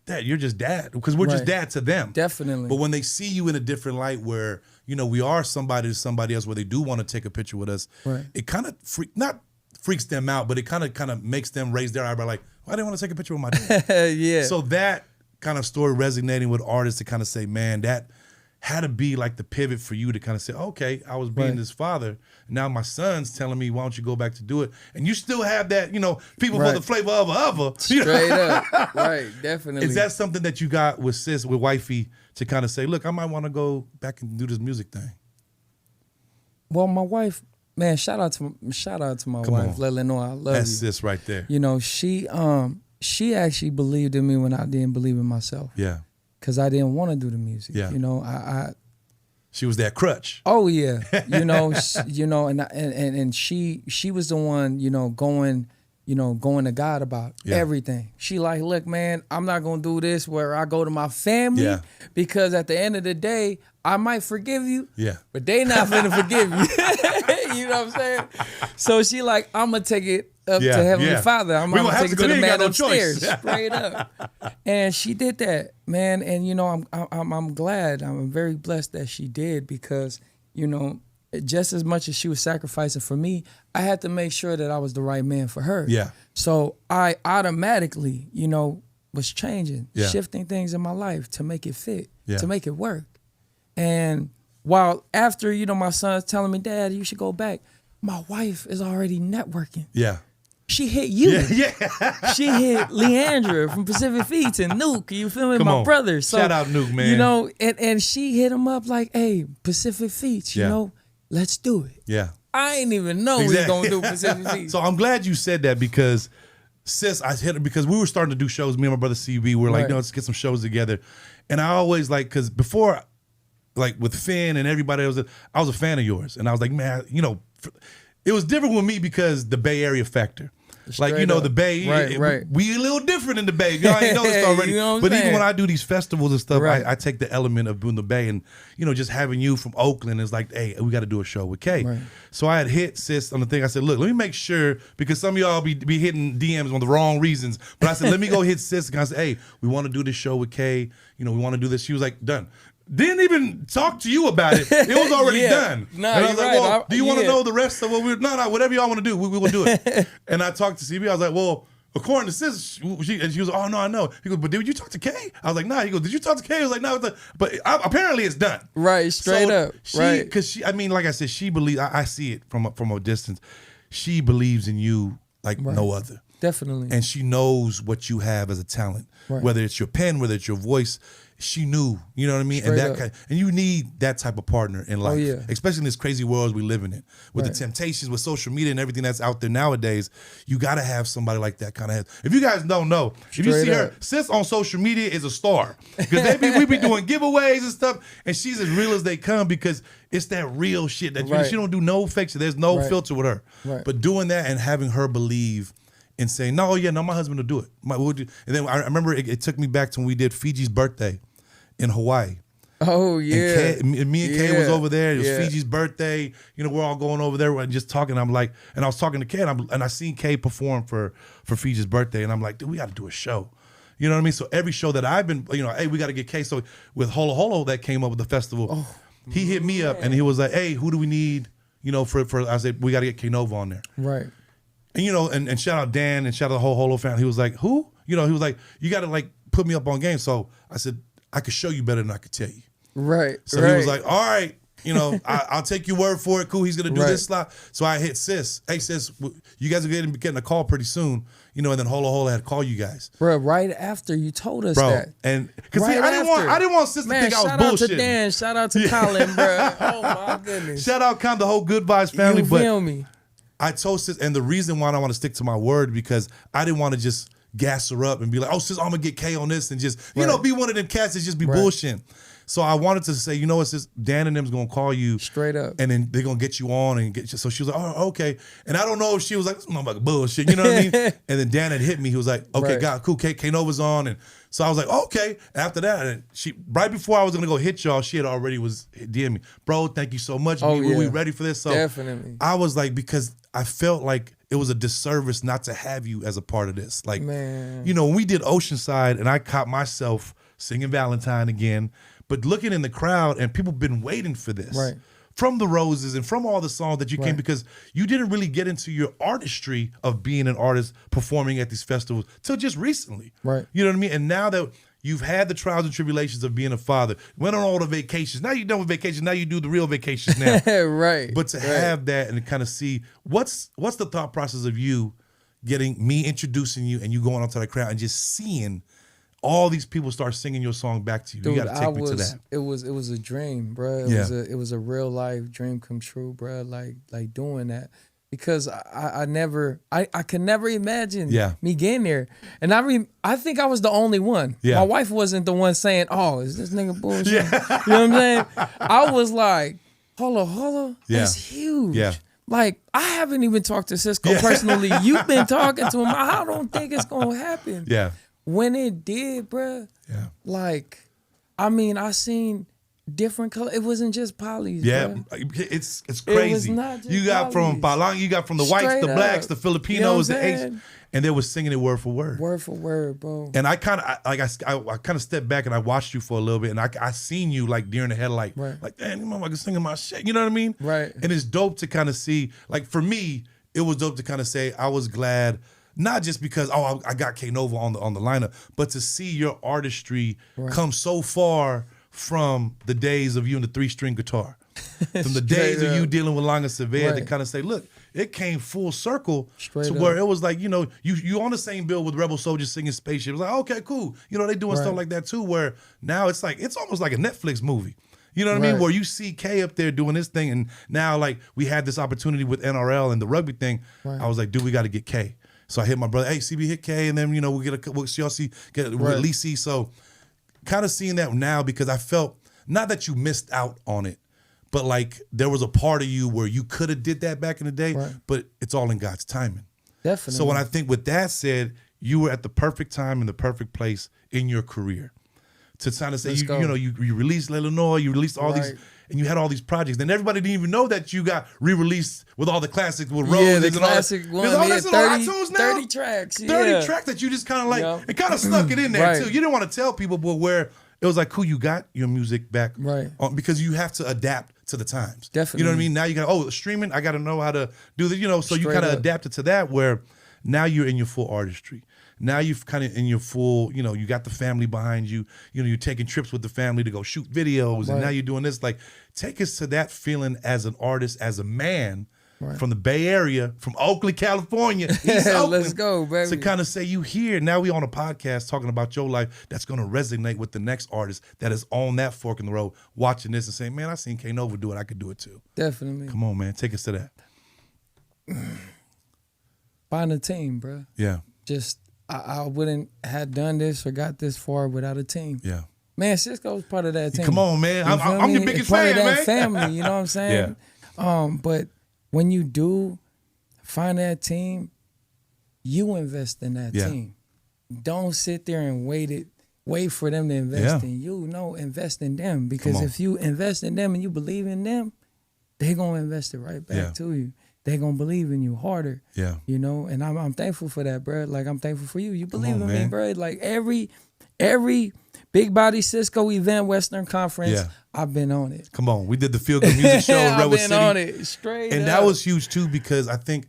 Dad, you're just dad, because we're just dad to them. Definitely. But when they see you in a different light where, you know, we are somebody to somebody else where they do want to take a picture with us, it kind of not freaks them out, but it kind of makes them raise their eyebrow like, why do they want to take a picture with my dad? So that kind of story resonating with artists to kind of say, man, that had to be like the pivot for you to kind of say, okay, I was being this father. Now my son's telling me, why don't you go back to do it? And you still have that, you know, people for the flavor of other. Straight up. Right, definitely. Is that something that you got with sis, with wifey, to kind of say, look, I might want to go back and do this music thing? Well, my wife, man, shout out to my wife. Let her know I love you. That's sis right there. You know, she actually believed in me when I didn't believe in myself. Yeah. Because I didn't want to do the music. Yeah. You know, she was that crutch. Oh yeah. You know, and she was the one, you know, going to God about everything. She like, look, man, I'm not gonna do this where I go to my family because at the end of the day, I might forgive you, but they not gonna forgive you. You know what I'm saying? So she like, I'm gonna take it up to Heavenly Father. I'm gonna take it to the man upstairs, straight up. And she did that, man. And you know, I'm glad. I'm very blessed that she did, because you know, just as much as she was sacrificing for me, I had to make sure that I was the right man for her. Yeah. So I automatically, you know, was changing, shifting things in my life to make it fit, to make it work. And while after, you know, my son's telling me, Dad, you should go back, my wife is already networking. Yeah. She hit you. Yeah. She hit Leandra from Pacific Feats and Nuke. You feel me? My brother. So, shout out Nuke, man. You know, and she hit him up like, hey, Pacific Feats, you know, let's do it. Yeah. I ain't even know we was gonna do Pacific Beach. So I'm glad you said that because sis, I hit her because we were starting to do shows. Me and my brother CB, we were like, no, let's get some shows together. And I always like, because before, like with Finn and everybody else, I was a fan of yours. And I was like, man, you know, it was different with me because the Bay Area factor. Straight like, you know, up. the Bay, right. we a little different in the Bay. Y'all ain't noticed already. You know what I'm but saying? even when I do these festivals and stuff, Right. I take the element of doing the Bay and, you know, just having you from Oakland is like, hey, we got to do a show with Kay. Right. So I had hit sis on the thing. I said, look, let me make sure, because some of y'all be hitting DMs on the wrong reasons. But I said, let me go hit sis. And I said, hey, we want to do this show with Kay. You know, we want to do this. She was like, done. Didn't even talk to you about it. It was already done. No, and I was you're like, right. well, do you want to know the rest of what we're... No, whatever y'all want to do, we will do it. And I talked to CB. I was like, well, according to sis, and she was like, oh, no, I know. He goes, but did you talk to Kay? I was like, nah. He goes, did you talk to Kay? I was like, no. But apparently it's done. Right, straight up. Right. Because she, I mean, like I said, she believes... I see it from a distance. She believes in you like no other. Definitely. And she knows what you have as a talent. Right. Whether it's your pen, whether it's your voice, she knew, you know what I mean? Straight and up. and you need that type of partner in life, yeah. especially in this crazy world we live in. With the temptations, with social media and everything that's out there nowadays, you got to have somebody like that kind of head. If you guys don't know, if you see her, sis on social media is a star. Because we be doing giveaways and stuff, and she's as real as they come because it's that real shit. That she don't do no fake shit. There's no filter with her. Right. But doing that and having her believe and saying, no, my husband will do it. And then I remember it took me back to when we did Fiji's birthday in Hawaii. Oh, yeah. And me and Kay was over there. It was Fiji's birthday. You know, we're all going over there and just talking. I'm like, and I was talking to Kay, and I seen Kay perform for Fiji's birthday, and I'm like, dude, we got to do a show. You know what I mean? So every show that I've been, you know, hey, we got to get Kay. So with Holo Holo that came up with the festival, he hit me up, and he was like, hey, who do we need, you know, for I said, we got to get Kay Nova on there. Right. And, you know, and shout out Dan and shout out the whole Holo family. He was like, who? You know, he was like, you got to, like, put me up on game. So I said, I could show you better than I could tell you. Right. So he was like, all right, you know, I'll take your word for it. Cool, he's going to do this slot. So I hit sis. Hey, sis, you guys are getting a call pretty soon. You know, and then Holo Holo had to call you guys. Bro, right after you told us that. And because I didn't want sis to think I was bullshitting. Shout out to Dan. Shout out to Colin, bro. Oh, my goodness. Shout out kind of the whole Good Vibes family. You feel me? I told sis, and the reason why I want to stick to my word because I didn't want to just gas her up and be like, oh, sis, I'm going to get Kay on this and just, you know, be one of them cats that just be bullshitting. So I wanted to say, you know what, sis, Dan and them's going to call you. Straight up. And then they're going to get you on and get you. So she was like, oh, okay. And I don't know if she was like, this motherfucker bullshit, you know what I mean? And then Dan had hit me. He was like, okay, God, cool, Kay Nova's on. And so I was like, okay. After that, and right before I was going to go hit y'all, she had already was DMing me. Bro, thank you so much. We ready for this? So definitely. I was like, because I felt like it was a disservice not to have you as a part of this. Like, you know, when we did Oceanside and I caught myself singing Valentine again, but looking in the crowd and people been waiting for this. Right. From the Roses and from all the songs that you came because you didn't really get into your artistry of being an artist performing at these festivals till just recently. Right. You know what I mean? And now that you've had the trials and tribulations of being a father, went on all the vacations. Now you're done with vacations. Now you do the real vacations now. Right. But to have that and kind of see what's the thought process of you getting me introducing you and you going onto the crowd and just seeing all these people start singing your song back to you. Dude, you got to take me to that. It was a dream, bro. It was a real life dream come true, bro. Like doing that. Because I could never imagine me getting there. And I think I was the only one. Yeah. My wife wasn't the one saying, oh, is this nigga bullshit? Yeah. You know what I'm saying? I was like, holla, that's huge. Yeah. Like, I haven't even talked to Cisco personally. You've been talking to him. I don't think it's going to happen. Yeah. When it did, bruh, like, I mean, I seen different color. It wasn't just polys. Yeah, bruh. It's crazy. It was not just you got polys. From Palang, you got from the whites, the blacks, the Filipinos, the Asians, and they were singing it word for word. Word for word, bro. And I kind of stepped back and I watched you for a little bit, and I seen you like during the headlight, like, damn, you motherfucker singing my shit. You know what I mean? Right. And it's dope to kind of see. Like for me, it was dope to kind of say I was glad. Not just because, I got Kay Nova on the lineup, but to see your artistry come so far from the days of you and the 3-string guitar. From the days of you dealing with Langa Sevilla to kind of say, look, it came full circle to where it was like, you know, you on the same bill with Rebel Soldiers singing Spaceship. It was like, okay, cool. You know, they doing stuff like that too, where now it's like, it's almost like a Netflix movie. You know what I mean? Where you see K up there doing this thing, and now like we had this opportunity with NRL and the rugby thing. I was like, dude, we got to get K. So I hit my brother, hey, CB, hit K, and then we'll get we'll see, get at least see. So kind of seeing that now, because I felt not that you missed out on it, but like there was a part of you where you could have did that back in the day, but it's all in God's timing. Definitely. So when I think with that said, you were at the perfect time in the perfect place in your career to kind of say, you released Illinois, you released all these, and you had all these projects. Then everybody didn't even know that you got re-released with all the classics with Roses. Yeah, the classic one. All that's 30, on iTunes now. 30 tracks. 30 tracks that you just kind of like, it kind of snuck it in there too. You didn't want to tell people, but where it was like, cool, you got your music back. Because you have to adapt to the times. Definitely. You know what I mean? Now you got, streaming, I got to know how to do this, so you kind of adapted to that where now you're in your full artistry. Now you've kind of in your full, you got the family behind you. You're taking trips with the family to go shoot videos, and now you're doing this. Like, take us to that feeling as an artist, as a man from the Bay Area, from Oakland, California. East Oakland, let's go, baby. To kind of say you here. Now we on a podcast talking about your life that's going to resonate with the next artist that is on that fork in the road, watching this and saying, man, I seen K Nova do it. I could do it too. Definitely. Come on, man. Take us to that. Find a team, bro. Yeah. Just, I wouldn't have done this or got this far without a team. Yeah. Man, Cisco's part of that team. Come on, man. I'm your biggest fan, part of that man. family, you know what I'm saying? But when you do find that team, you invest in that team. Don't sit there and wait for them to invest in you. No, invest in them. Because if you invest in them and you believe in them, they're going to invest it right back to you. They're going to believe in you harder. Yeah. And I'm thankful for that, bro. Like, I'm thankful for you. You believe in me, bro. Like, every Big Body Cisco event, Western Conference, I've been on it. Come on. We did the Feel Good Music Show in Redwood City. I've been on it, straight and up. That was huge, too, because I think,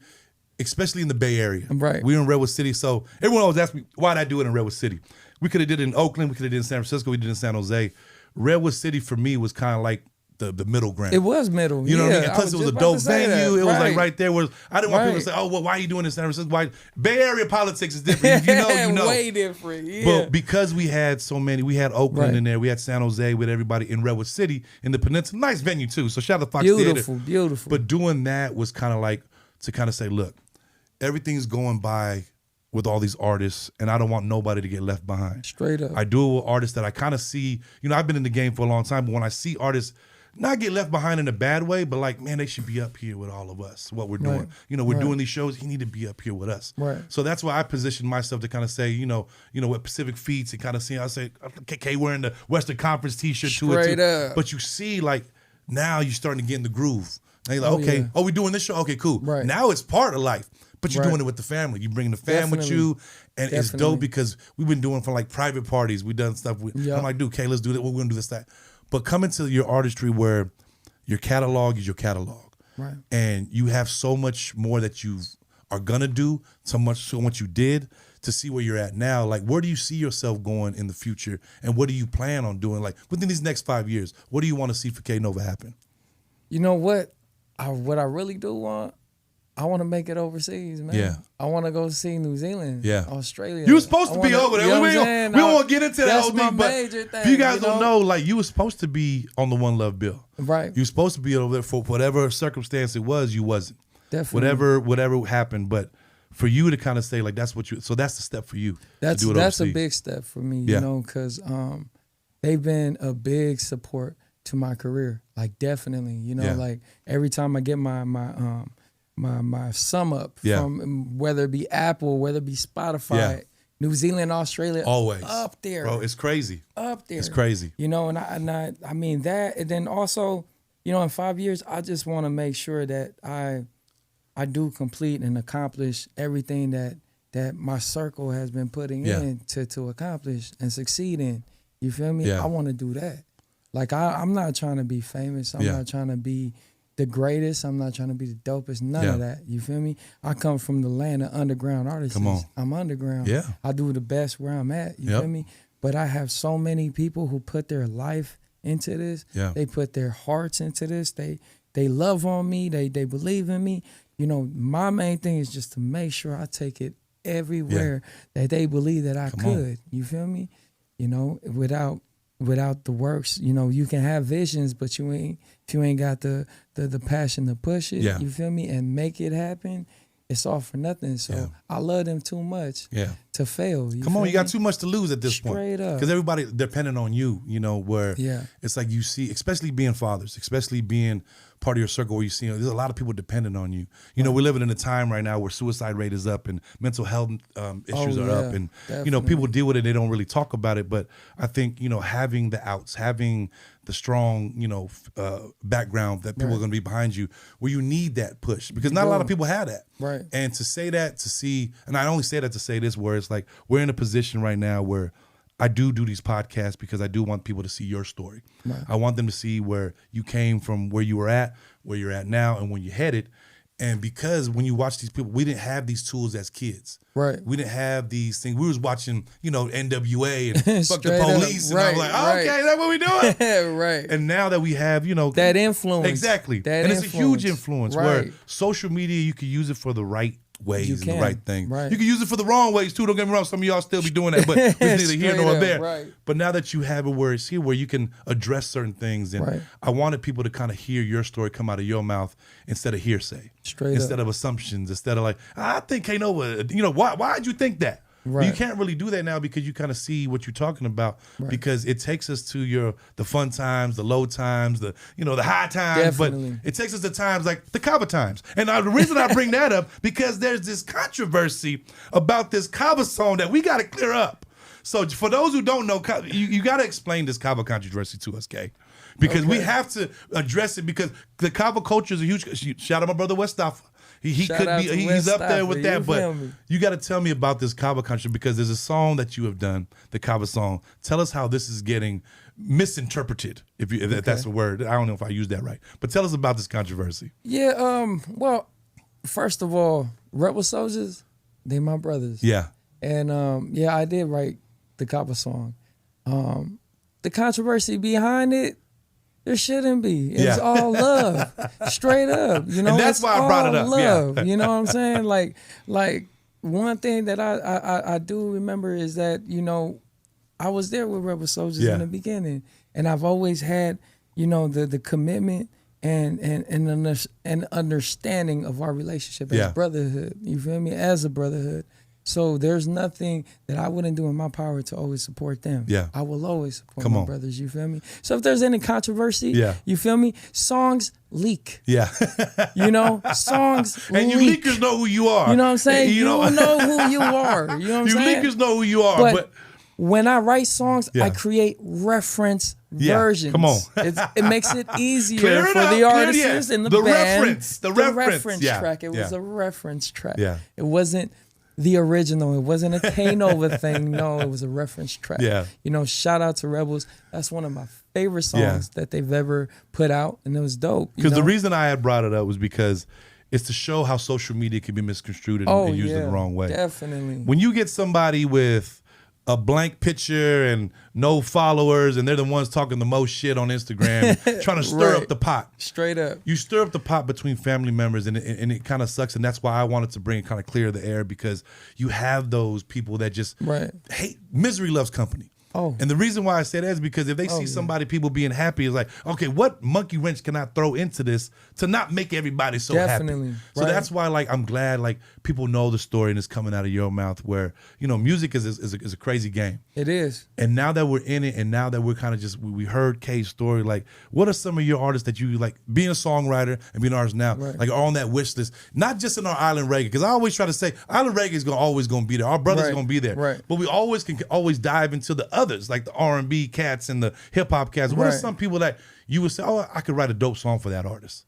especially in the Bay Area, we were in Redwood City, so everyone always asks me, why'd I do it in Redwood City? We could have did it in Oakland. We could have did it in San Francisco. We did it in San Jose. Redwood City, for me, was kind of like the middle ground. It was middle. You know what I mean? And plus, it was a dope venue. It was like right there. Where I didn't want people to say, "Oh, well, why are you doing this in San Francisco?" Why? Bay Area politics is different. You know. Way different. Yeah. But because we had so many, we had Oakland in there, we had San Jose with everybody in Redwood City in the Peninsula. Nice venue too. So shout out to Fox Theater. Beautiful. But doing that was kind of like to kind of say, look, everything's going by with all these artists, and I don't want nobody to get left behind. Straight up. I do it with artists that I kind of see. I've been in the game for a long time, but when I see artists not get left behind in a bad way, but like, man, they should be up here with all of us, what we're doing. We're doing these shows, you need to be up here with us. So that's why I position myself to kind of say, with Pacific Feats and kind of see, I say, okay, wearing the Western Conference t-shirt to it too. But you see, like, now you're starting to get in the groove. Now you're like, we're doing this show? Okay, cool. Now it's part of life, but you're doing it with the family. You bring the fam with you, and it's dope because we've been doing for like private parties. We've done stuff with, I'm like, dude, okay, let's do that. We're going to do this, that. But coming to your artistry where your catalog is your catalog. And you have so much more that you are going to do, so much you did to see where you're at now. Like, where do you see yourself going in the future? And what do you plan on doing? Like, within these next 5 years, what do you want to see for K Nova happen? You know what? What I really do want, I want to make it overseas, man. Yeah. I want to go see New Zealand, Australia. You were supposed to be over there. We don't want to get into that whole thing, but if you guys don't know, like, you were supposed to be on the One Love bill. Right. You were supposed to be over there for whatever circumstance it was, you wasn't. Definitely. Whatever happened, but for you to kind of say, like, that's what you, so that's the step for you to do it That's overseas. A big step for me, you know, because they've been a big support to my career. Like, definitely, like every time I get my sum up from whether it be Apple, whether it be Spotify, New Zealand, Australia, always up there, bro. It's crazy. Up there, it's crazy. And I mean that, and then also, in 5 years, I just want to make sure that I do complete and accomplish everything that my circle has been putting in to accomplish and succeed in. You feel me? I want to do that. Like, I'm not trying to be famous. I'm not trying to be the greatest. I'm not trying to be the dopest. None of that. You feel me? I come from the land of underground artists. Come on. I'm underground. Yeah. I do the best where I'm at. You feel me? But I have so many people who put their life into this. Yeah. They put their hearts into this. They love on me. They believe in me. My main thing is just to make sure I take it everywhere that they believe that I could. You feel me? Without without the works, you know, you can have visions, but if you ain't got the passion to push it, you feel me, and make it happen, it's all for nothing. So I love them too much to fail. Come on, you got too much to lose at this point. Straight up. Because everybody depending on you, you know, where it's like you see, especially being fathers, especially being part of your circle where you see, there's a lot of people dependent on you. You know, we're living in a time right now where suicide rate is up and mental health issues are up. And, you know, people deal with it, they don't really talk about it. But I think, you know, having the outs, having the strong, you know, background that people are going to be behind you, where you need that push. Because not a lot of people have that. Right. And to say that, to see, and I only say that to say this, where it's like we're in a position right now where I do these podcasts because I do want people to see your story. Right. I want them to see where you came from, where you were at, where you're at now, and when you're headed. And because when you watch these people, we didn't have these tools as kids. Right. We didn't have these things. We was watching, you know, NWA and fuck the police. And I was like, oh, okay, that's what we doing. Right. And now that we have, you know. That influence. Exactly. And it's a huge influence where social media, you can use it for the right ways and the right thing. Right. You can use it for the wrong ways too. Don't get me wrong. Some of y'all still be doing that, but it's neither here nor there. Right. But now that you have it where it's here, where you can address certain things, and I wanted people to kind of hear your story come out of your mouth instead of hearsay, instead of assumptions, instead of like, I think K-Nova, you know, why'd you think that? Right. You can't really do that now because you kind of see what you're talking about because it takes us to the fun times, the low times, the high times. Definitely. But it takes us to times like the Kava times. And the reason I bring that up because there's this controversy about this Kava song that we got to clear up. So for those who don't know, you got to explain this Kava controversy to us, Kay. Because we have to address it because the Kava culture is a huge. Shout out my brother Westafa. He could be, he's up there with that, but you got to tell me about this Kava country because there's a song that you have done, the Kava song. Tell us how this is getting misinterpreted, if that's a word. I don't know if I used that right, but tell us about this controversy. Yeah, well, first of all, Rebel Soldiers, they my brothers. Yeah. And I did write the Kava song. The controversy behind it, there shouldn't be. It's all love, straight up. You know, and that's why I brought it up. Love, you know what I'm saying? Like one thing that I do remember is that, you know, I was there with Rebel Soldiers in the beginning, and I've always had, you know, the commitment and understanding of our relationship as brotherhood. You feel me? As a brotherhood. So there's nothing that I wouldn't do in my power to always support them. Yeah. I will always support my brothers, you feel me? So if there's any controversy, you feel me? Songs leak. Yeah. You know, songs and you leak. Leakers know who you are. You know what I'm saying? You know who you are. You know what I'm saying? You leakers know who you are. But when I write songs, I create reference versions. Come on. It makes it easier for the artists and the band. The reference track. It was a reference track. Yeah. It wasn't the original. It wasn't a K-Nova thing. No, it was a reference track. Yeah. You know, shout out to Rebels. That's one of my favorite songs that they've ever put out, and it was dope. Because the reason I had brought it up was because it's to show how social media can be misconstrued and used in the wrong way. Definitely. When you get somebody with a blank picture and no followers, and they're the ones talking the most shit on Instagram, trying to stir up the pot. Straight up. You stir up the pot between family members, and it kind of sucks, and that's why I wanted to bring it kind of clear the air, because you have those people that just hate. Misery loves company. Oh. And the reason why I say that is because if they see people being happy, it's like, okay, what monkey wrench can I throw into this to not make everybody so happy? So that's why, like, I'm glad, like, people know the story and it's coming out of your mouth where, you know, music is a crazy game. It is. And now that we're in it, and now that we're kind of just, we heard Kay's story, like, what are some of your artists that you, like, being a songwriter and being an artist now, like, are on that wish list, not just in our island reggae, because I always try to say, island reggae is always going to be there. Our brothers are going to be there. Right. But we always can always dive into the others, like the R&B cats and the hip-hop cats. What are some people that you would say, oh, I could write a dope song for that artist?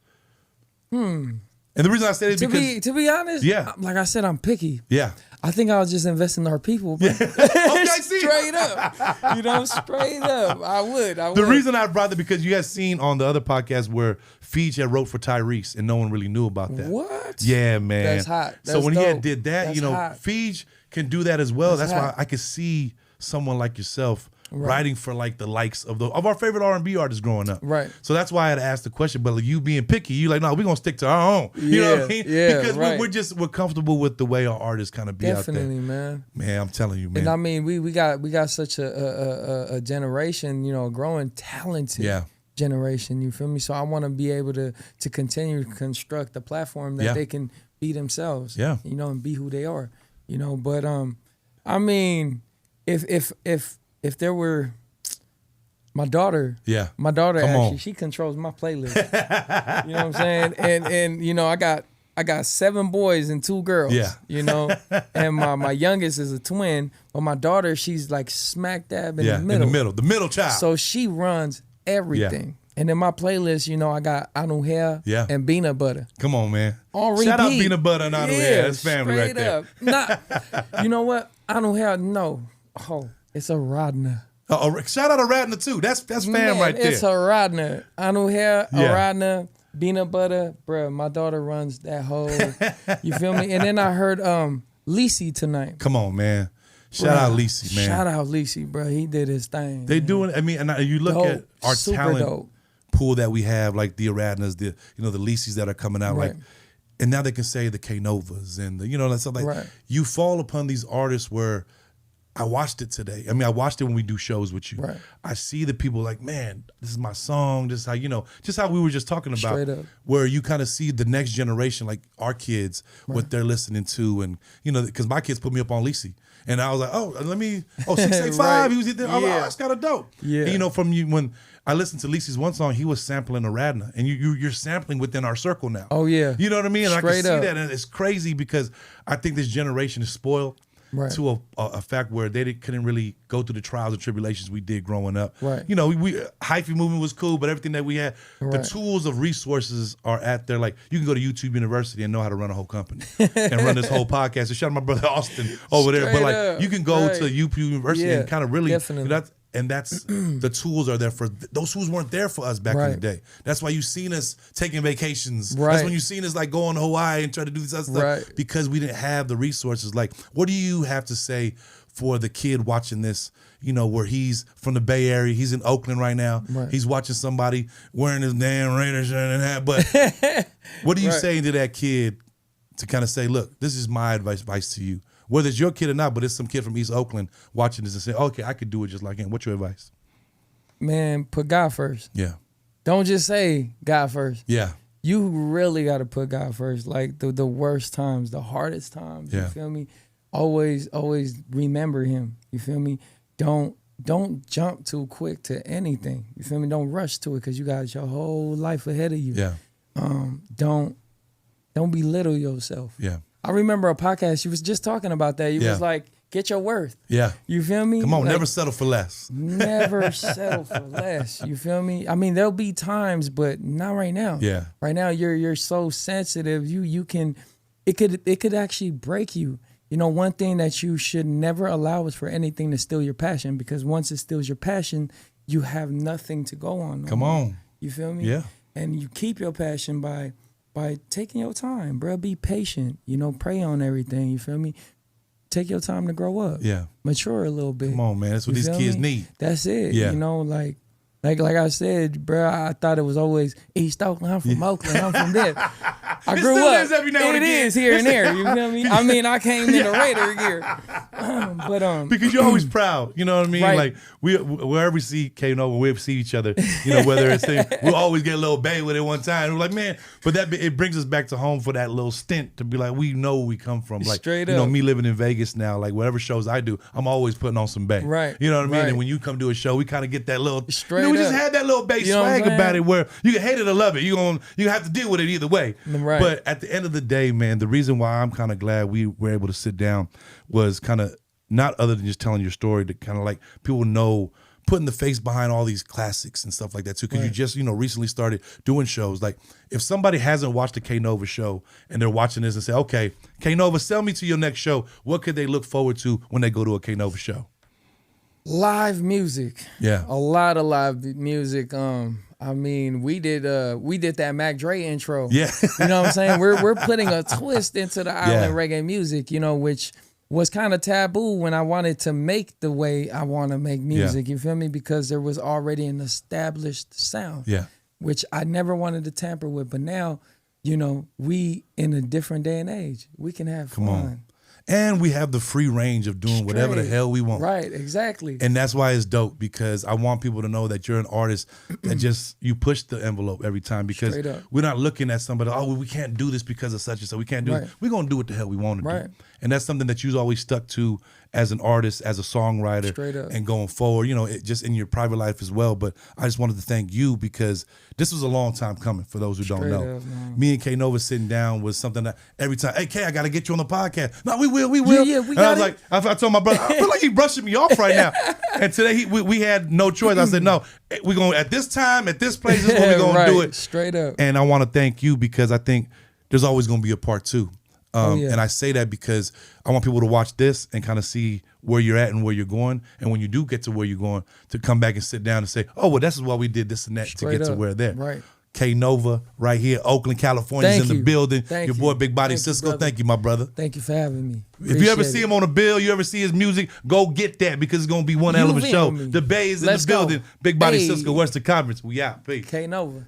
And the reason I said it is because... To be honest, like I said, I'm picky. Yeah. I think I'll just invest in our people. Bro. Okay, straight up. You know, straight up. I would. The reason I brought that because you guys seen on the other podcast where Feej had wrote for Tyrese and no one really knew about that. What? Yeah, man. That's hot. That's so when dope. he did that, That's you know, Feej can do that as well. That's why I could see someone like yourself writing for like the likes of our favorite R&B artists growing up. Right. So that's why I had to ask the question. But like, you being picky, you like, no, we're gonna stick to our own. You know what I mean? Yeah. Because we're comfortable with the way our artists kind of be out there. Definitely, man. Man, I'm telling you, man. And I mean, we got such a generation, you know, growing talented generation. You feel me? So I want to be able to continue to construct a platform that they can be themselves. Yeah. You know, and be who they are. You know, but I mean, if there were my daughter, actually, she controls my playlist. You know what I'm saying? And you know, I got 7 boys and 2 girls. Yeah. You know, and my youngest is a twin, but my daughter, she's like smack dab in the middle. The middle child. So she runs everything. And in my playlist, you know, I got Anu Hair and Peanut Butter. Come on, man. On repeat. Shout out Peanut Butter and Anu Hair. That's family right there. You know what? Anu Hair, no. Oh, it's a Radna. Shout out to Radna too. That's fam right there. It's a Radna. Anu Hair, a Radna, Peanut Butter. Bruh, my daughter runs that whole, you feel me? And then I heard Lisi tonight. Come on, man. Shout out Lisi, man. Shout out Lisi, bro. He did his thing. They doing, I mean, and you look at our talent pool that we have, like the Aradnas, the Lisis that are coming out, like, and now they can say the K Novas and the, you know, that stuff like you fall upon these artists where I watched it today. I mean, I watched it when we do shows with you. I see the people like, man, this is my song. This is how, you know, just how we were just talking about, where you kind of see the next generation, like our kids, what they're listening to, and you know, because my kids put me up on Lisi. And I was like, 685, he was there. I was like, oh, that's kind of dope. Yeah. And, you know, from you, when I listened to Lisi's one song, he was sampling a Radna, and you're sampling within our circle now. Oh, yeah. You know what I mean? And I can see that, and it's crazy because I think this generation is spoiled to a fact where they couldn't really go through the trials and tribulations we did growing up. You know, hyphy movement was cool, but everything that we had, the tools of resources are at there. Like, you can go to YouTube University and know how to run a whole company and run this whole podcast. So shout out my brother Austin over there. But like, you can go to UP University and kind of really, and that's the tools are there for those tools weren't there for us back in the day. That's why you seen us taking vacations. That's when you seen us like going to Hawaii and try to do this other stuff because we didn't have the resources. Like, what do you have to say for the kid watching this, you know, where he's from the Bay Area, he's in Oakland right now, he's watching somebody wearing his damn Raider shirt and that, but what are you saying to that kid to kind of say, look, this is my advice to you? Whether it's your kid or not, but it's some kid from East Oakland watching this and saying, okay, I could do it just like him. What's your advice? Man, put God first. Yeah. Don't just say God first. Yeah. You really got to put God first. Like the worst times, the hardest times, you feel me? Always remember him. You feel me? Don't jump too quick to anything. You feel me? Don't rush to it because you got your whole life ahead of you. Yeah. Don't belittle yourself. Yeah. I remember a podcast, you was just talking about that. You was like, get your worth. Yeah. You feel me? Come on, like, never settle for less. Never settle for less. You feel me? I mean, there'll be times, but not right now. Yeah. Right now, you're so sensitive. You can, it could actually break you. You know, one thing that you should never allow is for anything to steal your passion, because once it steals your passion, you have nothing to go on. Come on. You feel me? Yeah. And you keep your passion by taking your time, bro. Be patient. You know, pray on everything. You feel me? Take your time to grow up. Yeah. Mature a little bit. Come on, man. That's what these kids need. That's it. Yeah. You know, like I said, bro, I thought it was always East Oakland. I'm from Oakland. I'm from there. I grew up. Every now and again. It is here and there. You feel me? I mean, I came in a Raider gear. But because you're always proud. You know what I mean? Right. Like wherever we see Kano, when we see each other, you know, whether it's we'll always get a little bay with it one time. We're like, man, but it brings us back to home for that little stint to be like, we know where we come from. Like, straight up. You know, me living in Vegas now, like whatever shows I do, I'm always putting on some bay. Right. You know what I mean? Right. And when you come to a show, we kind of get that little straight. We just had that little bass swag about it where you can hate it or love it. You have to deal with it either way. Right. But at the end of the day, man, the reason why I'm kind of glad we were able to sit down was kind of not other than just telling your story, to kind of like people know, putting the face behind all these classics and stuff like that too. Because you just, recently started doing shows. Like if somebody hasn't watched a K Nova show and they're watching this and say, okay, K Nova, sell me to your next show. What could they look forward to when they go to a K Nova show? Live music. Yeah. A lot of live music. I mean, we did that Mac Dre intro. Yeah. You know what I'm saying? We're putting a twist into the island reggae music, which was kind of taboo when I wanted to make the way I want to make music. You feel me? Because there was already an established sound. Yeah. Which I never wanted to tamper with. But now, you know, we in a different day and age. We can have fun. Come on. And we have the free range of doing whatever the hell we want. Right, exactly. And that's why it's dope, because I want people to know that you're an artist that just, you push the envelope every time, because we're not looking at somebody, oh, well, we can't do this because of such and so. We can't do it. We're going to do what the hell we want to do. And that's something that you've always stuck to as an artist, as a songwriter, and going forward, you know, just in your private life as well. But I just wanted to thank you, because this was a long time coming for those who don't know. Me and K Nova sitting down was something that every time, hey, K, I got to get you on the podcast. No, we will. Yeah, we and I was like, I told my brother, I feel like he's brushing me off right now. And today we had no choice. I said, no, we're going at this time, at this place, this is when we're going to do it. Straight up. And I want to thank you, because I think there's always going to be a part 2. And I say that because I want people to watch this and kind of see where you're at and where you're going. And when you do get to where you're going, to come back and sit down and say, oh, well, this is why we did this and that to get to where they're. Right. K Nova right here, Oakland, California, is in the building. Your boy Big Body Cisco. Thank you, my brother. Thank you for having me. If you ever see him on a bill, you ever see his music, go get that, because it's going to be one hell of a show. The Bay is in the building. Big Body Cisco, Western Conference. We out. Peace. K Nova.